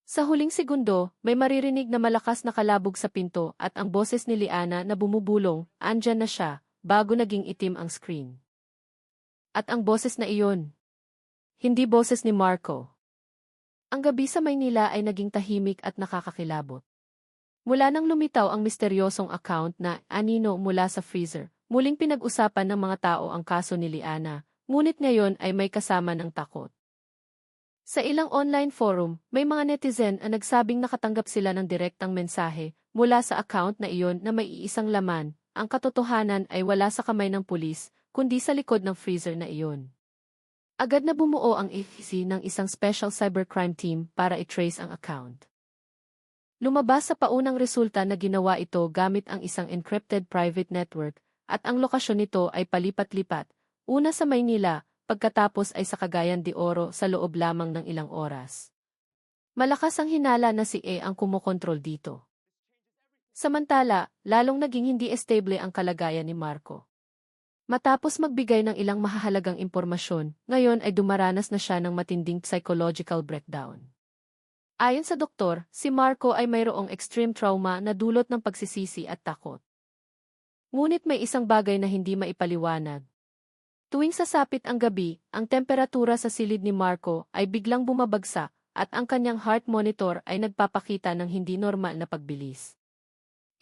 Sa huling segundo, may maririnig na malakas na kalabog sa pinto at ang boses ni Liana na bumubulong, andyan na siya, bago naging itim ang screen. At ang boses na iyon, hindi boses ni Marco. Ang gabi sa Maynila ay naging tahimik at nakakakilabot. Mula nang lumitaw ang misteryosong account na Anino mula sa freezer, muling pinag-usapan ng mga tao ang kaso ni Liana, ngunit ngayon ay may kasama ng takot. Sa ilang online forum, may mga netizen ang nagsabing nakatanggap sila ng direktang mensahe mula sa account na iyon na may iisang laman, ang katotohanan ay wala sa kamay ng pulis, kundi sa likod ng freezer na iyon. Agad na bumuo ang AFC ng isang special cybercrime team para i-trace ang account. Lumabas sa paunang resulta na ginawa ito gamit ang isang encrypted private network at ang lokasyon nito ay palipat-lipat, una sa Maynila, pagkatapos ay sa Cagayan de Oro sa loob lamang ng ilang oras. Malakas ang hinala na si A ang kumokontrol dito. Samantala, lalong naging hindi estable ang kalagayan ni Marco. Matapos magbigay ng ilang mahahalagang impormasyon, ngayon ay dumaranas na siya ng matinding psychological breakdown. Ayon sa doktor, si Marco ay mayroong extreme trauma na dulot ng pagsisisi at takot. Ngunit may isang bagay na hindi maipaliwanag. Tuwing sasapit ang gabi, ang temperatura sa silid ni Marco ay biglang bumabagsak at ang kanyang heart monitor ay nagpapakita ng hindi normal na pagbilis.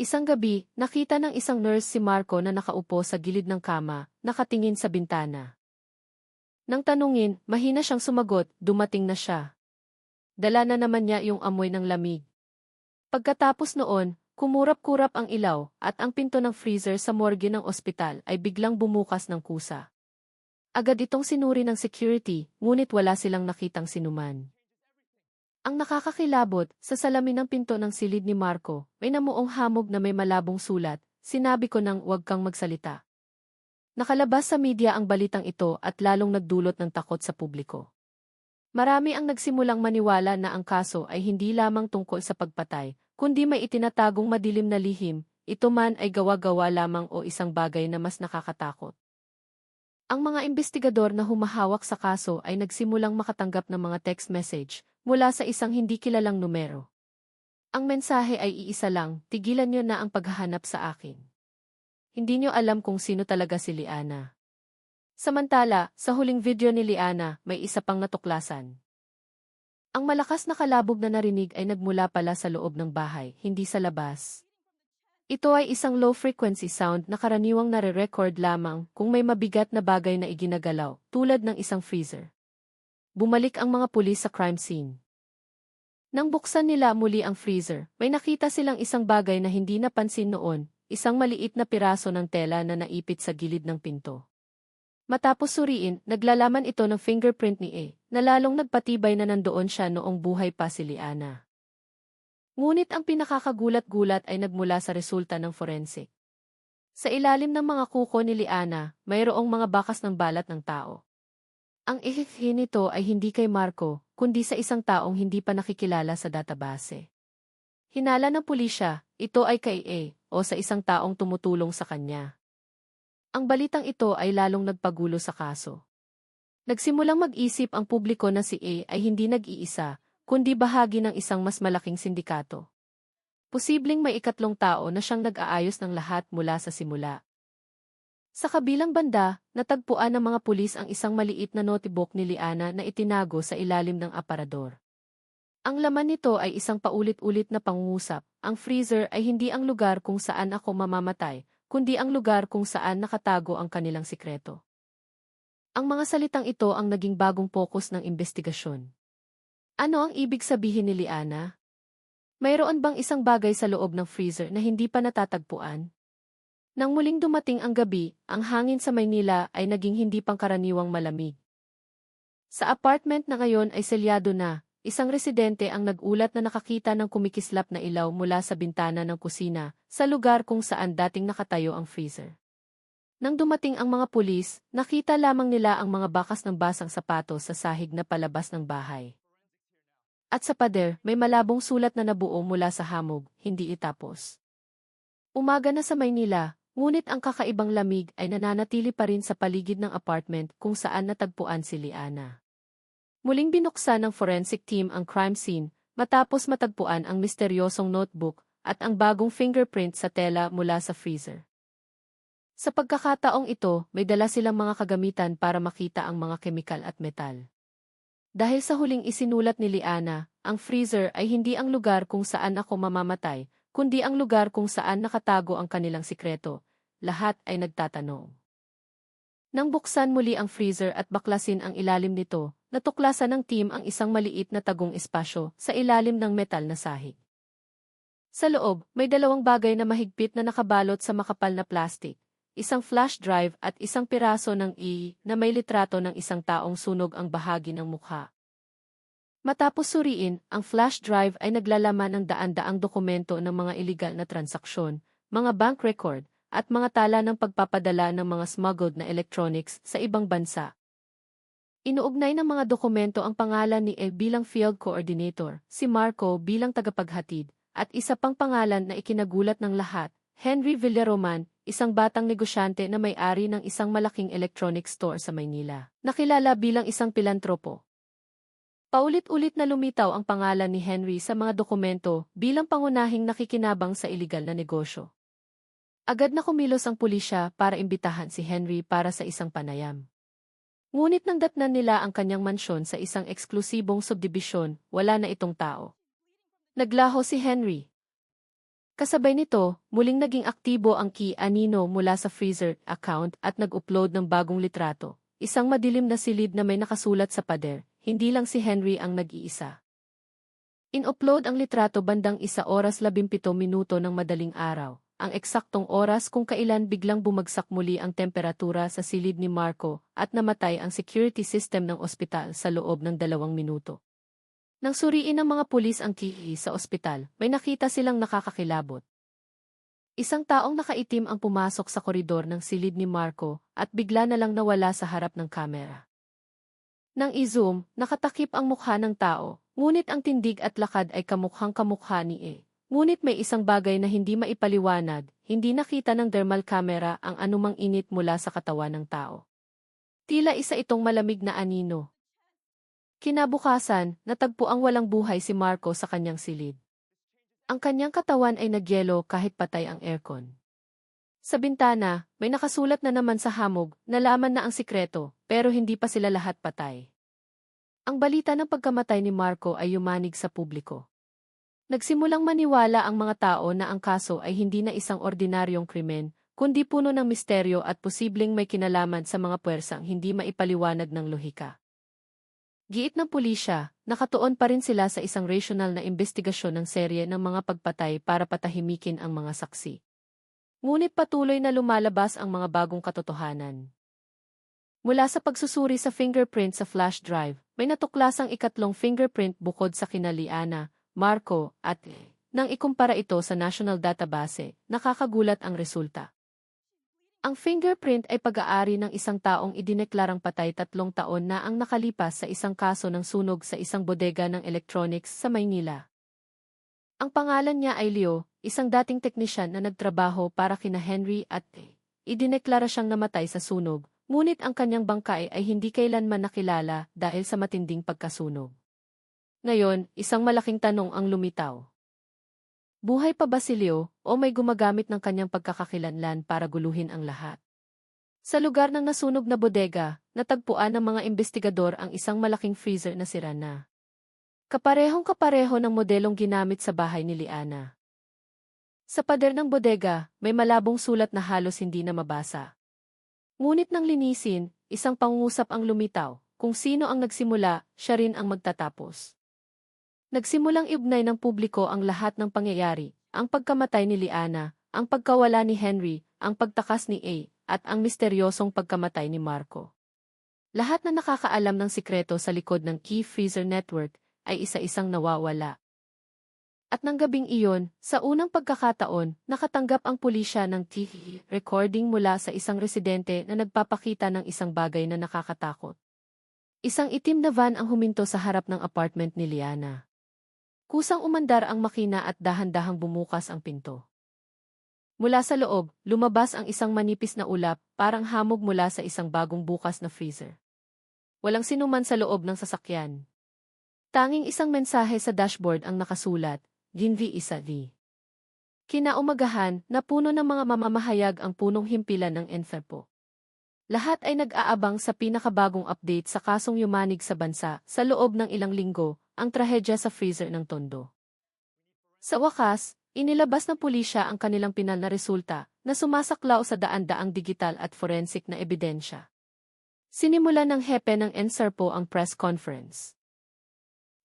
Isang gabi, nakita ng isang nurse si Marco na nakaupo sa gilid ng kama, nakatingin sa bintana. Nang tanungin, mahina siyang sumagot, dumating na siya. Dala na naman niya yung amoy ng lamig. Pagkatapos noon, kumurap-kurap ang ilaw at ang pinto ng freezer sa morgue ng ospital ay biglang bumukas ng kusa. Agad itong sinuri ng security, ngunit wala silang nakitang sinuman. Ang nakakakilabot, sa salamin ng pinto ng silid ni Marco, may namuong hamog na may malabong sulat, sinabi ko nang huwag kang magsalita. Nakalabas sa media ang balitang ito at lalong nagdulot ng takot sa publiko. Marami ang nagsimulang maniwala na ang kaso ay hindi lamang tungkol sa pagpatay, kundi may itinatagong madilim na lihim, ito man ay gawa-gawa lamang o isang bagay na mas nakakatakot. Ang mga investigador na humahawak sa kaso ay nagsimulang makatanggap ng mga text message mula sa isang hindi kilalang numero. Ang mensahe ay iisa lang, tigilan niyo na ang paghahanap sa akin. Hindi niyo alam kung sino talaga si Liana. Samantala, sa huling video ni Liana, may isa pang natuklasan. Ang malakas na kalabog na narinig ay nagmula pala sa loob ng bahay, hindi sa labas. Ito ay isang low-frequency sound na karaniwang nare-record lamang kung may mabigat na bagay na iginagalaw, tulad ng isang freezer. Bumalik ang mga pulis sa crime scene. Nang buksan nila muli ang freezer, may nakita silang isang bagay na hindi napansin noon, isang maliit na piraso ng tela na naipit sa gilid ng pinto. Matapos suriin, naglalaman ito ng fingerprint ni A, na lalong nagpatibay na nandoon siya noong buhay pa si Liana. Ngunit ang pinakakagulat-gulat ay nagmula sa resulta ng forensic. Sa ilalim ng mga kuko ni Liana, mayroong mga bakas ng balat ng tao. Ang ihikhi nito ay hindi kay Marco, kundi sa isang taong hindi pa nakikilala sa database. Hinala ng pulisya, ito ay kay A, o sa isang taong tumutulong sa kanya. Ang balitang ito ay lalong nagpagulo sa kaso. Nagsimulang mag-isip ang publiko na si A ay hindi nag-iisa, kundi bahagi ng isang mas malaking sindikato. Posibleng may ikatlong tao na siyang nag-aayos ng lahat mula sa simula. Sa kabilang banda, natagpuan ng mga pulis ang isang maliit na notebook ni Liana na itinago sa ilalim ng aparador. Ang laman nito ay isang paulit-ulit na pangungusap. Ang freezer ay hindi ang lugar kung saan ako mamamatay, kundi ang lugar kung saan nakatago ang kanilang sikreto. Ang mga salitang ito ang naging bagong focus ng investigasyon. Ano ang ibig sabihin ni Liana? Mayroon bang isang bagay sa loob ng freezer na hindi pa natatagpuan? Nang muling dumating ang gabi, ang hangin sa Maynila ay naging hindi pangkaraniwang malamig. Sa apartment na ngayon ay selyado na, isang residente ang nag-ulat na nakakita ng kumikislap na ilaw mula sa bintana ng kusina, sa lugar kung saan dating nakatayo ang freezer. Nang dumating ang mga pulis, nakita lamang nila ang mga bakas ng basang sapatos sa sahig na palabas ng bahay. At sa pader, may malabong sulat na nabuo mula sa hamog, hindi itapos. Umaga na sa Maynila, ngunit ang kakaibang lamig ay nananatili pa rin sa paligid ng apartment kung saan natagpuan si Liana. Muling binuksan ng forensic team ang crime scene, matapos matagpuan ang misteryosong notebook at ang bagong fingerprint sa tela mula sa freezer. Sa pagkakataong ito, may dala silang mga kagamitan para makita ang mga kemikal at metal. Dahil sa huling isinulat ni Liana, ang freezer ay hindi ang lugar kung saan ako mamamatay, kundi ang lugar kung saan nakatago ang kanilang sikreto. Lahat ay nagtatanong. Nang buksan muli ang freezer at baklasin ang ilalim nito, natuklasan ng team ang isang maliit na tagong espasyo sa ilalim ng metal na sahig. Sa loob, may dalawang bagay na mahigpit na nakabalot sa makapal na plastik. Isang flash drive at isang piraso ng na may litrato ng isang taong sunog ang bahagi ng mukha. Matapos suriin, ang flash drive ay naglalaman ng daan-daang dokumento ng mga iligal na transaksyon, mga bank record, at mga tala ng pagpapadala ng mga smuggled na electronics sa ibang bansa. Inuugnay ng mga dokumento ang pangalan ni E bilang field coordinator, si Marco bilang tagapaghatid, at isa pang pangalan na ikinagulat ng lahat, Henry Villaroman, isang batang negosyante na may-ari ng isang malaking electronic store sa Maynila, nakilala bilang isang pilantropo. Paulit-ulit na lumitaw ang pangalan ni Henry sa mga dokumento bilang pangunahing nakikinabang sa iligal na negosyo. Agad na kumilos ang pulisya para imbitahan si Henry para sa isang panayam. Ngunit nang datnan nila ang kanyang mansyon sa isang eksklusibong subdibisyon, wala na itong tao. Naglaho si Henry. Kasabay nito, muling naging aktibo ang Key Anino mula sa freezer account at nag-upload ng bagong litrato, isang madilim na silid na may nakasulat sa pader, hindi lang si Henry ang nag-iisa. In-upload ang litrato bandang 1:17 ng madaling araw, ang eksaktong oras kung kailan biglang bumagsak muli ang temperatura sa silid ni Marco at namatay ang security system ng ospital sa loob ng 2 minuto. Nang suriin ng mga pulis ang key sa ospital, may nakita silang nakakakilabot. Isang taong nakaitim ang pumasok sa koridor ng silid ni Marco at bigla na lang nawala sa harap ng kamera. Nang i-zoom, nakatakip ang mukha ng tao, ngunit ang tindig at lakad ay kamukhang-kamukha ni E. Ngunit may isang bagay na hindi maipaliwanag, hindi nakita ng thermal camera ang anumang init mula sa katawan ng tao. Tila isa itong malamig na anino. Kinabukasan, natagpo ang walang buhay si Marco sa kanyang silid. Ang kanyang katawan ay nagyelo kahit patay ang aircon. Sa bintana, may nakasulat na naman sa hamog, nalaman na ang sikreto, pero hindi pa sila lahat patay. Ang balita ng pagkamatay ni Marco ay yumanig sa publiko. Nagsimulang maniwala ang mga tao na ang kaso ay hindi na isang ordinaryong krimen, kundi puno ng misteryo at posibleng may kinalaman sa mga puwersang hindi maipaliwanag ng lohika. Giit ng pulisya, nakatuon pa rin sila sa isang rasyonal na investigasyon ng serye ng mga pagpatay para patahimikin ang mga saksi. Ngunit patuloy na lumalabas ang mga bagong katotohanan. Mula sa pagsusuri sa fingerprint sa flash drive, may natuklasang ikatlong fingerprint bukod sa kina Liana, Marco, at nang ikumpara ito sa national database, nakakagulat ang resulta. Ang fingerprint ay pag-aari ng isang taong idineklarang patay 3 taon na ang nakalipas sa isang kaso ng sunog sa isang bodega ng electronics sa Maynila. Ang pangalan niya ay Leo, isang dating teknisyan na nagtrabaho para kina Henry at idineklara siyang namatay sa sunog, ngunit ang kanyang bangkay ay hindi kailanman nakilala dahil sa matinding pagkasunog. Ngayon, isang malaking tanong ang lumitaw. Buhay pa ba si Leo o may gumagamit ng kanyang pagkakakilanlan para guluhin ang lahat? Sa lugar ng nasunog na bodega, natagpuan ng mga investigador ang isang malaking freezer na sira na. Kaparehong-kapareho ng modelong ginamit sa bahay ni Liana. Sa pader ng bodega, may malabong sulat na halos hindi na mabasa. Ngunit nang linisin, isang pangungusap ang lumitaw, kung sino ang nagsimula, siya rin ang magtatapos. Nagsimulang iugnay ng publiko ang lahat ng pangyayari, ang pagkamatay ni Liana, ang pagkawala ni Henry, ang pagtakas ni A, at ang misteryosong pagkamatay ni Marco. Lahat na nakakaalam ng sikreto sa likod ng Key Freezer Network ay isa-isang nawawala. At nang gabing iyon, sa unang pagkakataon, nakatanggap ang pulisya ng TV recording mula sa isang residente na nagpapakita ng isang bagay na nakakatakot. Isang itim na van ang huminto sa harap ng apartment ni Liana. Kusang umandar ang makina at dahan-dahang bumukas ang pinto. Mula sa loob, lumabas ang isang manipis na ulap, parang hamog mula sa isang bagong bukas na freezer. Walang sinuman sa loob ng sasakyan. Tanging isang mensahe sa dashboard ang nakasulat, Ginvi Isavi. Kinaumagahan, napuno ng mga mamamahayag ang punong himpilan ng Interpol. Lahat ay nag-aabang sa pinakabagong update sa kasong yumanig sa bansa sa loob ng ilang linggo, ang trahedya sa freezer ng Tondo. Sa wakas, inilabas ng pulisya ang kanilang pinal na resulta na sumasaklaw sa daan-daang digital at forensic na ebidensya. Sinimula ng hepe ng NSERPO ang press conference.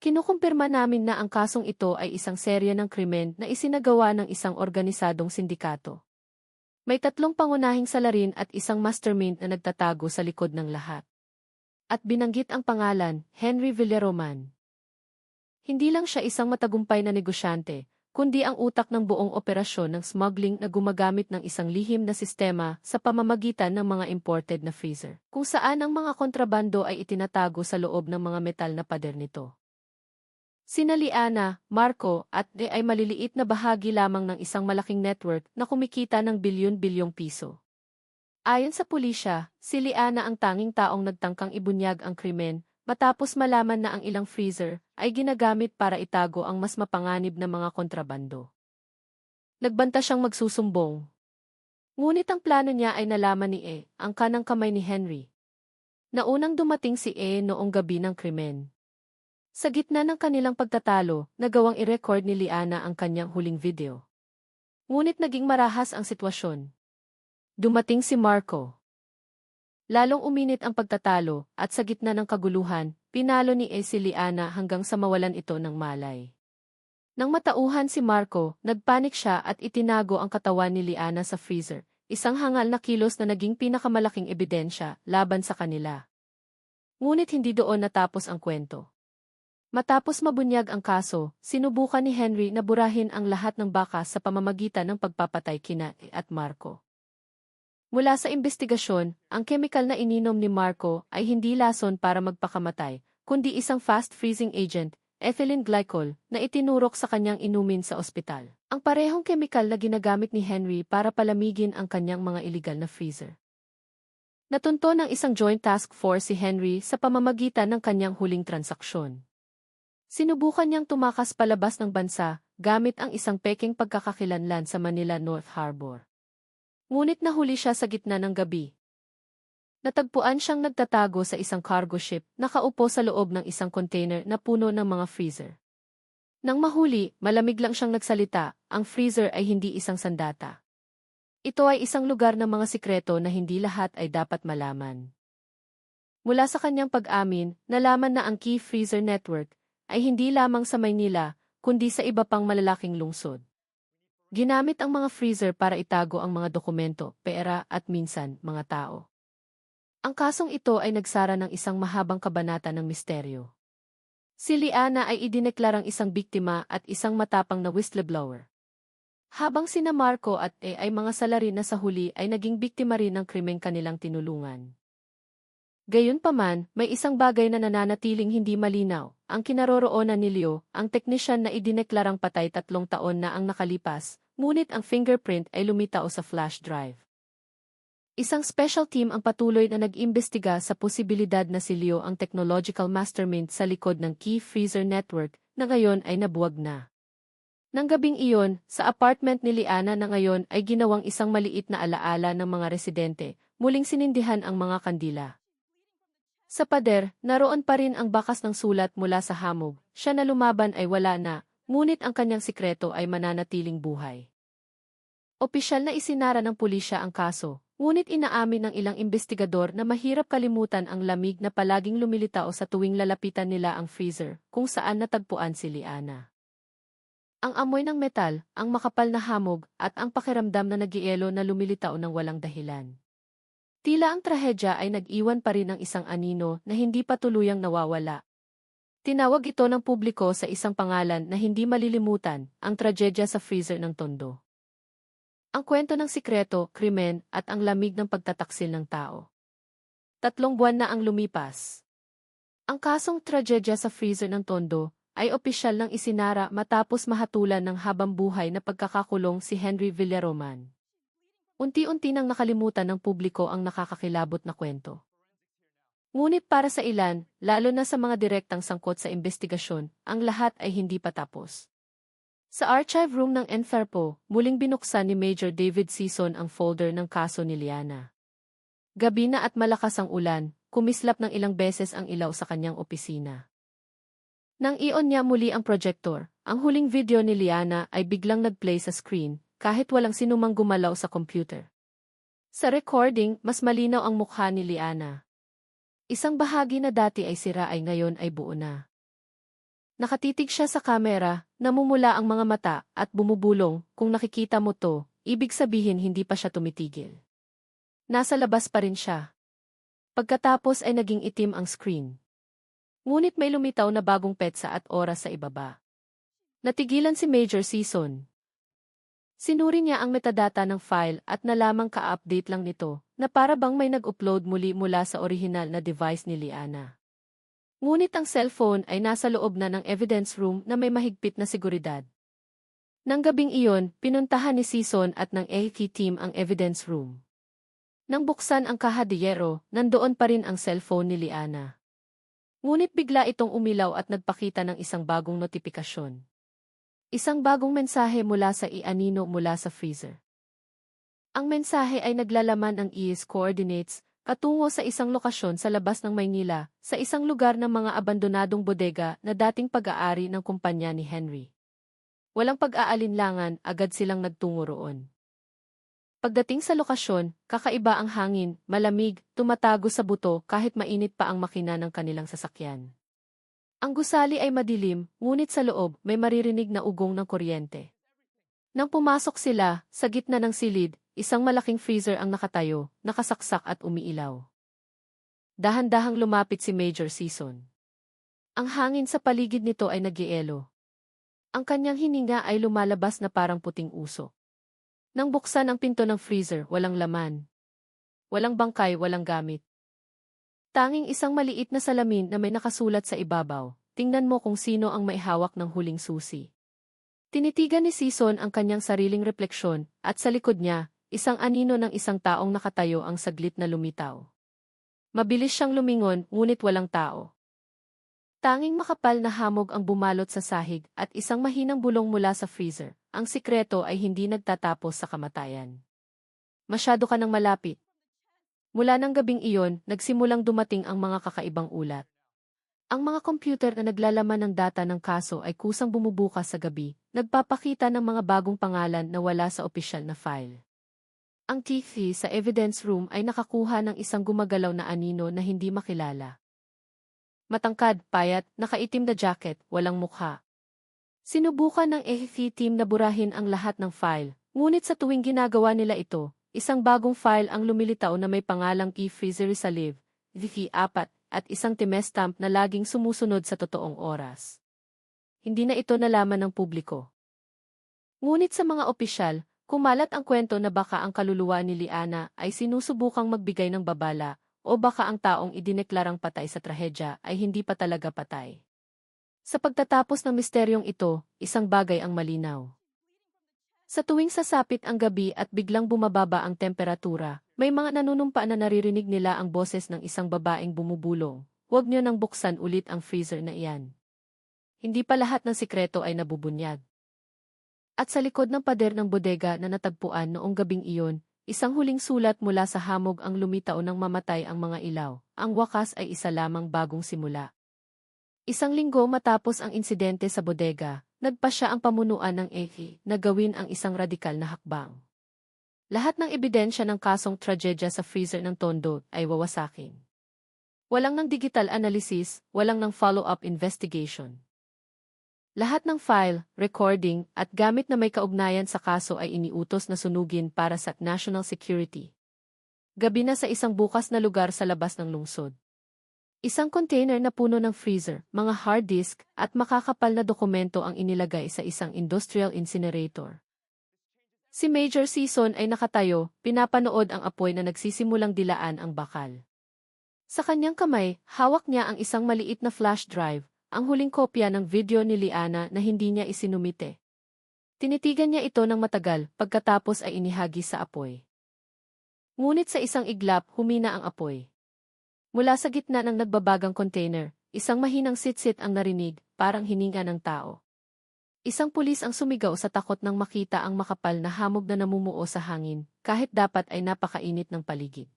Kinukumpirma namin na ang kasong ito ay isang serye ng krimen na isinagawa ng isang organisadong sindikato. May 3 pangunahing salarin at isang mastermind na nagtatago sa likod ng lahat. At binanggit ang pangalan, Henry Villaroman. Hindi lang siya isang matagumpay na negosyante, kundi ang utak ng buong operasyon ng smuggling na gumagamit ng isang lihim na sistema sa pamamagitan ng mga imported na freezer, kung saan ang mga kontrabando ay itinatago sa loob ng mga metal na pader nito. Sina Liana, Marco, at De ay maliliit na bahagi lamang ng isang malaking network na kumikita ng bilyon-bilyong piso. Ayon sa pulisya, si Liana ang tanging taong nagtangkang ibunyag ang krimen, matapos malaman na ang ilang freezer ay ginagamit para itago ang mas mapanganib na mga kontrabando. Nagbanta siyang magsusumbong. Ngunit ang plano niya ay nalaman ni E, ang kanang kamay ni Henry. Naunang dumating si E noong gabi ng krimen. Sa gitna ng kanilang pagtatalo, nagawang i-record ni Liana ang kanyang huling video. Ngunit naging marahas ang sitwasyon. Dumating si Marco. Lalong uminit ang pagtatalo, at sa gitna ng kaguluhan, pinalo ni E si Liana hanggang sa mawalan ito ng malay. Nang matauhan si Marco, nagpanik siya at itinago ang katawan ni Liana sa freezer, isang hangal na kilos na naging pinakamalaking ebidensya laban sa kanila. Ngunit hindi doon natapos ang kwento. Matapos mabunyag ang kaso, sinubukan ni Henry na burahin ang lahat ng bakas sa pamamagitan ng pagpapatay kina E at Marco. Mula sa investigasyon, ang kemikal na ininom ni Marco ay hindi lason para magpakamatay, kundi isang fast-freezing agent, ethylene glycol, na itinurok sa kanyang inumin sa ospital. Ang parehong kemikal na ginagamit ni Henry para palamigin ang kanyang mga iligal na freezer. Natunto ng isang joint task force si Henry sa pamamagitan ng kanyang huling transaksyon. Sinubukan niyang tumakas palabas ng bansa gamit ang isang peking pagkakakilanlan sa Manila North Harbor. Ngunit nahuli siya sa gitna ng gabi. Natagpuan siyang nagtatago sa isang cargo ship, nakaupo sa loob ng isang container na puno ng mga freezer. Nang mahuli, malamig lang siyang nagsalita, ang freezer ay hindi isang sandata. Ito ay isang lugar ng mga sikreto na hindi lahat ay dapat malaman. Mula sa kanyang pag-amin, nalaman na ang Key Freezer Network ay hindi lamang sa Maynila, kundi sa iba pang malalaking lungsod. Ginamit ang mga freezer para itago ang mga dokumento, pera at minsan, mga tao. Ang kasong ito ay nagsara ng isang mahabang kabanata ng misteryo. Si Liana ay idineklarang isang biktima at isang matapang na whistleblower. Habang sina Marco at E ay mga salarin na sa huli ay naging biktima rin ng krimeng kanilang tinulungan. Gayunpaman, may isang bagay na nananatiling hindi malinaw, ang kinaroroonan ni Leo, ang teknisyan na idineklarang patay 3 taon na ang nakalipas, ngunit ang fingerprint ay lumitaw sa flash drive. Isang special team ang patuloy na nag-imbestiga sa posibilidad na si Leo ang technological mastermind sa likod ng Key Freezer Network na ngayon ay nabuwag na. Nang gabing iyon, sa apartment ni Liana na ngayon ay ginawang isang maliit na alaala ng mga residente, muling sinindihan ang mga kandila. Sa pader, naroon pa rin ang bakas ng sulat mula sa hamog, siya na lumaban ay wala na, ngunit ang kanyang sikreto ay mananatiling buhay. Opisyal na isinara ng pulisya ang kaso, ngunit inaamin ng ilang investigador na mahirap kalimutan ang lamig na palaging lumilitaw sa tuwing lalapitan nila ang freezer, kung saan natagpuan si Liana. Ang amoy ng metal, ang makapal na hamog, at ang pakiramdam na nagielo na lumilitaw ng walang dahilan. Tila ang trahedya ay nag-iwan pa rin ng isang anino na hindi pa tuluyang nawawala. Tinawag ito ng publiko sa isang pangalan na hindi malilimutan, ang tragedya sa freezer ng Tondo. Ang kwento ng sikreto, krimen, at ang lamig ng pagtataksil ng tao. 3 buwan na ang lumipas. Ang kasong tragedya sa freezer ng Tondo ay opisyal ng isinara matapos mahatulan ng habambuhay na pagkakakulong si Henry Villaroman. Unti-unti nang nakalimutan ng publiko ang nakakakilabot na kwento. Ngunit para sa ilan, lalo na sa mga direktang sangkot sa investigasyon, ang lahat ay hindi pa tapos. Sa archive room ng Enferpo, muling binuksan ni Major David Season ang folder ng kaso ni Liana. Gabi na at malakas ang ulan, kumislap ng ilang beses ang ilaw sa kanyang opisina. Nang i-on niya muli ang projector, ang huling video ni Liana ay biglang nag-play sa screen, kahit walang sinumang gumalaw sa computer. Sa recording, mas malinaw ang mukha ni Liana. Isang bahagi na dati ay sira ay ngayon ay buo na. Nakatitig siya sa kamera, namumula ang mga mata, at bumubulong, kung nakikita mo to, ibig sabihin hindi pa siya tumitigil. Nasa labas pa rin siya. Pagkatapos ay naging itim ang screen. Ngunit may lumitaw na bagong petsa at oras sa ibaba. Natigilan si Major Season. Sinuri niya ang metadata ng file at nalamang ka-update lang nito, na para bang may nag-upload muli mula sa orihinal na device ni Liana. Ngunit ang cellphone ay nasa loob na ng evidence room na may mahigpit na seguridad. Nang gabing iyon, pinuntahan ni Season at ng AQ team ang evidence room. Nang buksan ang kaha de hierro, nandoon pa rin ang cellphone ni Liana. Ngunit bigla itong umilaw at nagpakita ng isang bagong notifikasyon. Isang bagong mensahe mula sa i-anino mula sa freezer. Ang mensahe ay naglalaman ng ES coordinates, patungo sa isang lokasyon sa labas ng Maynila, sa isang lugar ng mga abandonadong bodega na dating pag-aari ng kumpanya ni Henry. Walang pag-aalinlangan, agad silang nagtungo roon. Pagdating sa lokasyon, kakaiba ang hangin, malamig, tumatago sa buto kahit mainit pa ang makina ng kanilang sasakyan. Ang gusali ay madilim, ngunit sa loob may maririnig na ugong ng kuryente. Nang pumasok sila, sa gitna ng silid, isang malaking freezer ang nakatayo, nakasaksak at umiilaw. Dahan-dahang lumapit si Major Season. Ang hangin sa paligid nito ay nagielo. Ang kanyang hininga ay lumalabas na parang puting usok. Nang buksan ang pinto ng freezer, walang laman. Walang bangkay, walang gamit. Tanging isang maliit na salamin na may nakasulat sa ibabaw, tingnan mo kung sino ang may hawak ng huling susi. Tinitigan ni Season ang kanyang sariling refleksyon, at sa likod niya, isang anino ng isang taong nakatayo ang saglit na lumitaw. Mabilis siyang lumingon, ngunit walang tao. Tanging makapal na hamog ang bumalot sa sahig at isang mahinang bulong mula sa freezer. Ang sikreto ay hindi nagtatapos sa kamatayan. Masyado ka nang malapit. Mula ng gabing iyon, nagsimulang dumating ang mga kakaibang ulat. Ang mga computer na naglalaman ng data ng kaso ay kusang bumubukas sa gabi, nagpapakita ng mga bagong pangalan na wala sa opisyal na file. Ang TV sa evidence room ay nakakuha ng isang gumagalaw na anino na hindi makilala. Matangkad, payat, nakaitim na jacket, walang mukha. Sinubukan ng AFP team na burahin ang lahat ng file, ngunit sa tuwing ginagawa nila ito, isang bagong file ang lumilitaw na may pangalang E-Freezer Salive, VV4, at isang timestamp na laging sumusunod sa totoong oras. Hindi na ito nalaman ng publiko. Ngunit sa mga opisyal, kumalat ang kwento na baka ang kaluluwa ni Liana ay sinusubukang magbigay ng babala o baka ang taong idineklarang patay sa trahedya ay hindi pa talaga patay. Sa pagtatapos ng misteryong ito, isang bagay ang malinaw. Sa tuwing sasapit ang gabi at biglang bumababa ang temperatura, may mga nanunumpa na naririnig nila ang boses ng isang babaeng bumubulong. Huwag niyo nang buksan ulit ang freezer na iyan. Hindi pa lahat ng sikreto ay nabubunyag. At sa likod ng pader ng bodega na natagpuan noong gabing iyon, isang huling sulat mula sa hamog ang lumitaw nang mamatay ang mga ilaw. Ang wakas ay isa lamang bagong simula. Isang linggo matapos ang insidente sa bodega, nagpasya ang pamunuan ng EHI na gawin ang isang radikal na hakbang. Lahat ng ebidensya ng kasong tragedya sa freezer ng Tondo ay wawasakin. Walang ng digital analysis, walang ng follow-up investigation. Lahat ng file, recording, at gamit na may kaugnayan sa kaso ay iniutos na sunugin para sa national security. Gabi na sa isang bukas na lugar sa labas ng lungsod. Isang container na puno ng freezer, mga hard disk, at makakapal na dokumento ang inilagay sa isang industrial incinerator. Si Major Season ay nakatayo, pinapanood ang apoy na nagsisimulang dilaan ang bakal. Sa kanyang kamay, hawak niya ang isang maliit na flash drive, ang huling kopya ng video ni Liana na hindi niya isinumite. Tinitigan niya ito ng matagal, pagkatapos ay inihagis sa apoy. Ngunit sa isang iglap, humina ang apoy. Mula sa gitna ng nagbabagang container, isang mahinang sitsit ang narinig, parang hininga ng tao. Isang pulis ang sumigaw sa takot nang makita ang makapal na hamog na namumuo sa hangin, kahit dapat ay napakainit ng paligid.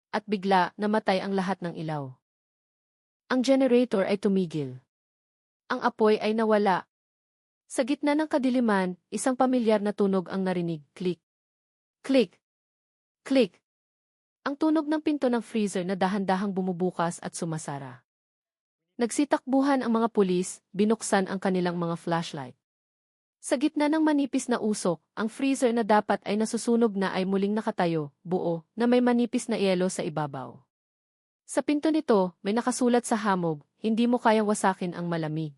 At bigla, namatay ang lahat ng ilaw. Ang generator ay tumigil. Ang apoy ay nawala. Sa gitna ng kadiliman, isang pamilyar na tunog ang narinig, click. Click. Click. Ang tunog ng pinto ng freezer na dahan-dahang bumubukas at sumasara. Nagsitakbuhan ang mga pulis, binuksan ang kanilang mga flashlight. Sa gitna ng manipis na usok, ang freezer na dapat ay nasusunog na ay muling nakatayo, buo, na may manipis na yelo sa ibabaw. Sa pinto nito, may nakasulat sa hamog, hindi mo kayang wasakin ang malamig.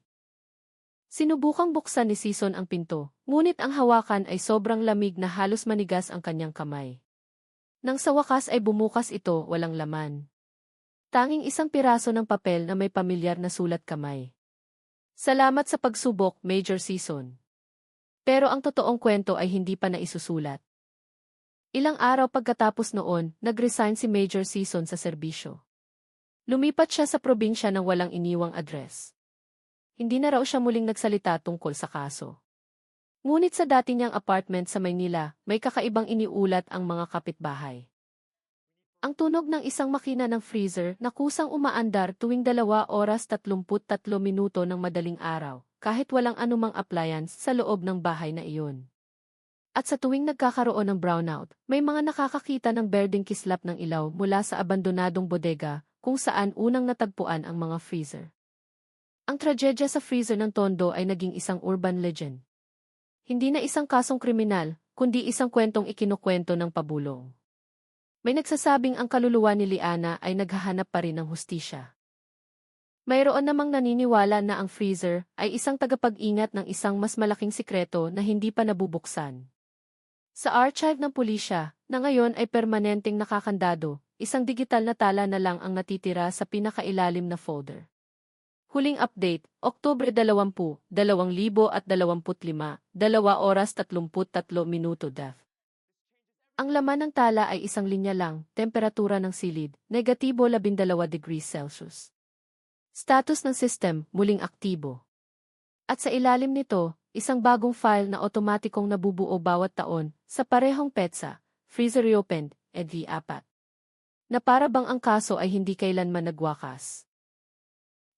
Sinubukang buksan ni Season ang pinto, ngunit ang hawakan ay sobrang lamig na halos manigas ang kanyang kamay. Nang sa wakas ay bumukas ito, walang laman. Tanging isang piraso ng papel na may pamilyar na sulat kamay. Salamat sa pagsubok, Major Season. Pero ang totoong kwento ay hindi pa naisusulat. Ilang araw pagkatapos noon, nag-resign si Major Season sa serbisyo. Lumipat siya sa probinsya ng walang iniwang address. Hindi na raw siya muling nagsalita tungkol sa kaso. Ngunit sa dati niyang apartment sa Maynila, may kakaibang iniulat ang mga kapitbahay. Ang tunog ng isang makina ng freezer na kusang umaandar tuwing 2 oras 33 minuto ng madaling araw, kahit walang anumang appliance sa loob ng bahay na iyon. At sa tuwing nagkakaroon ng brownout, may mga nakakakita ng berdeng kislap ng ilaw mula sa abandonadong bodega, kung saan unang natagpuan ang mga freezer. Ang tragedya sa freezer ng Tondo ay naging isang urban legend. Hindi na isang kasong kriminal, kundi isang kwentong ikinukwento ng pabulong. May nagsasabing ang kaluluwa ni Liana ay naghahanap pa rin ng hustisya. Mayroon namang naniniwala na ang freezer ay isang tagapag-ingat ng isang mas malaking sikreto na hindi pa nabubuksan. Sa archive ng pulisya, na ngayon ay permanenteng nakakandado, isang digital na tala na lang ang natitira sa pinakailalim na folder. Huling update, Oktubre 20, 2025, 2 oras 33 minuto DEF. Ang laman ng tala ay isang linya lang, temperatura ng silid, negatibo 12 degrees Celsius. Status ng system, muling aktibo. At sa ilalim nito, isang bagong file na otomatikong nabubuo bawat taon, sa parehong petsa, freezer reopened, ED4. Na para bang ang kaso ay hindi kailanman nagwakas.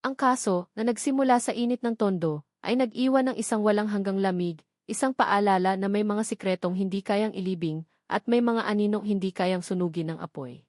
Ang kaso, na nagsimula sa init ng Tondo, ay nag-iwan ng isang walang hanggang lamig, isang paalala na may mga sikretong hindi kayang ilibing, at may mga aninong hindi kayang sunugin ng apoy.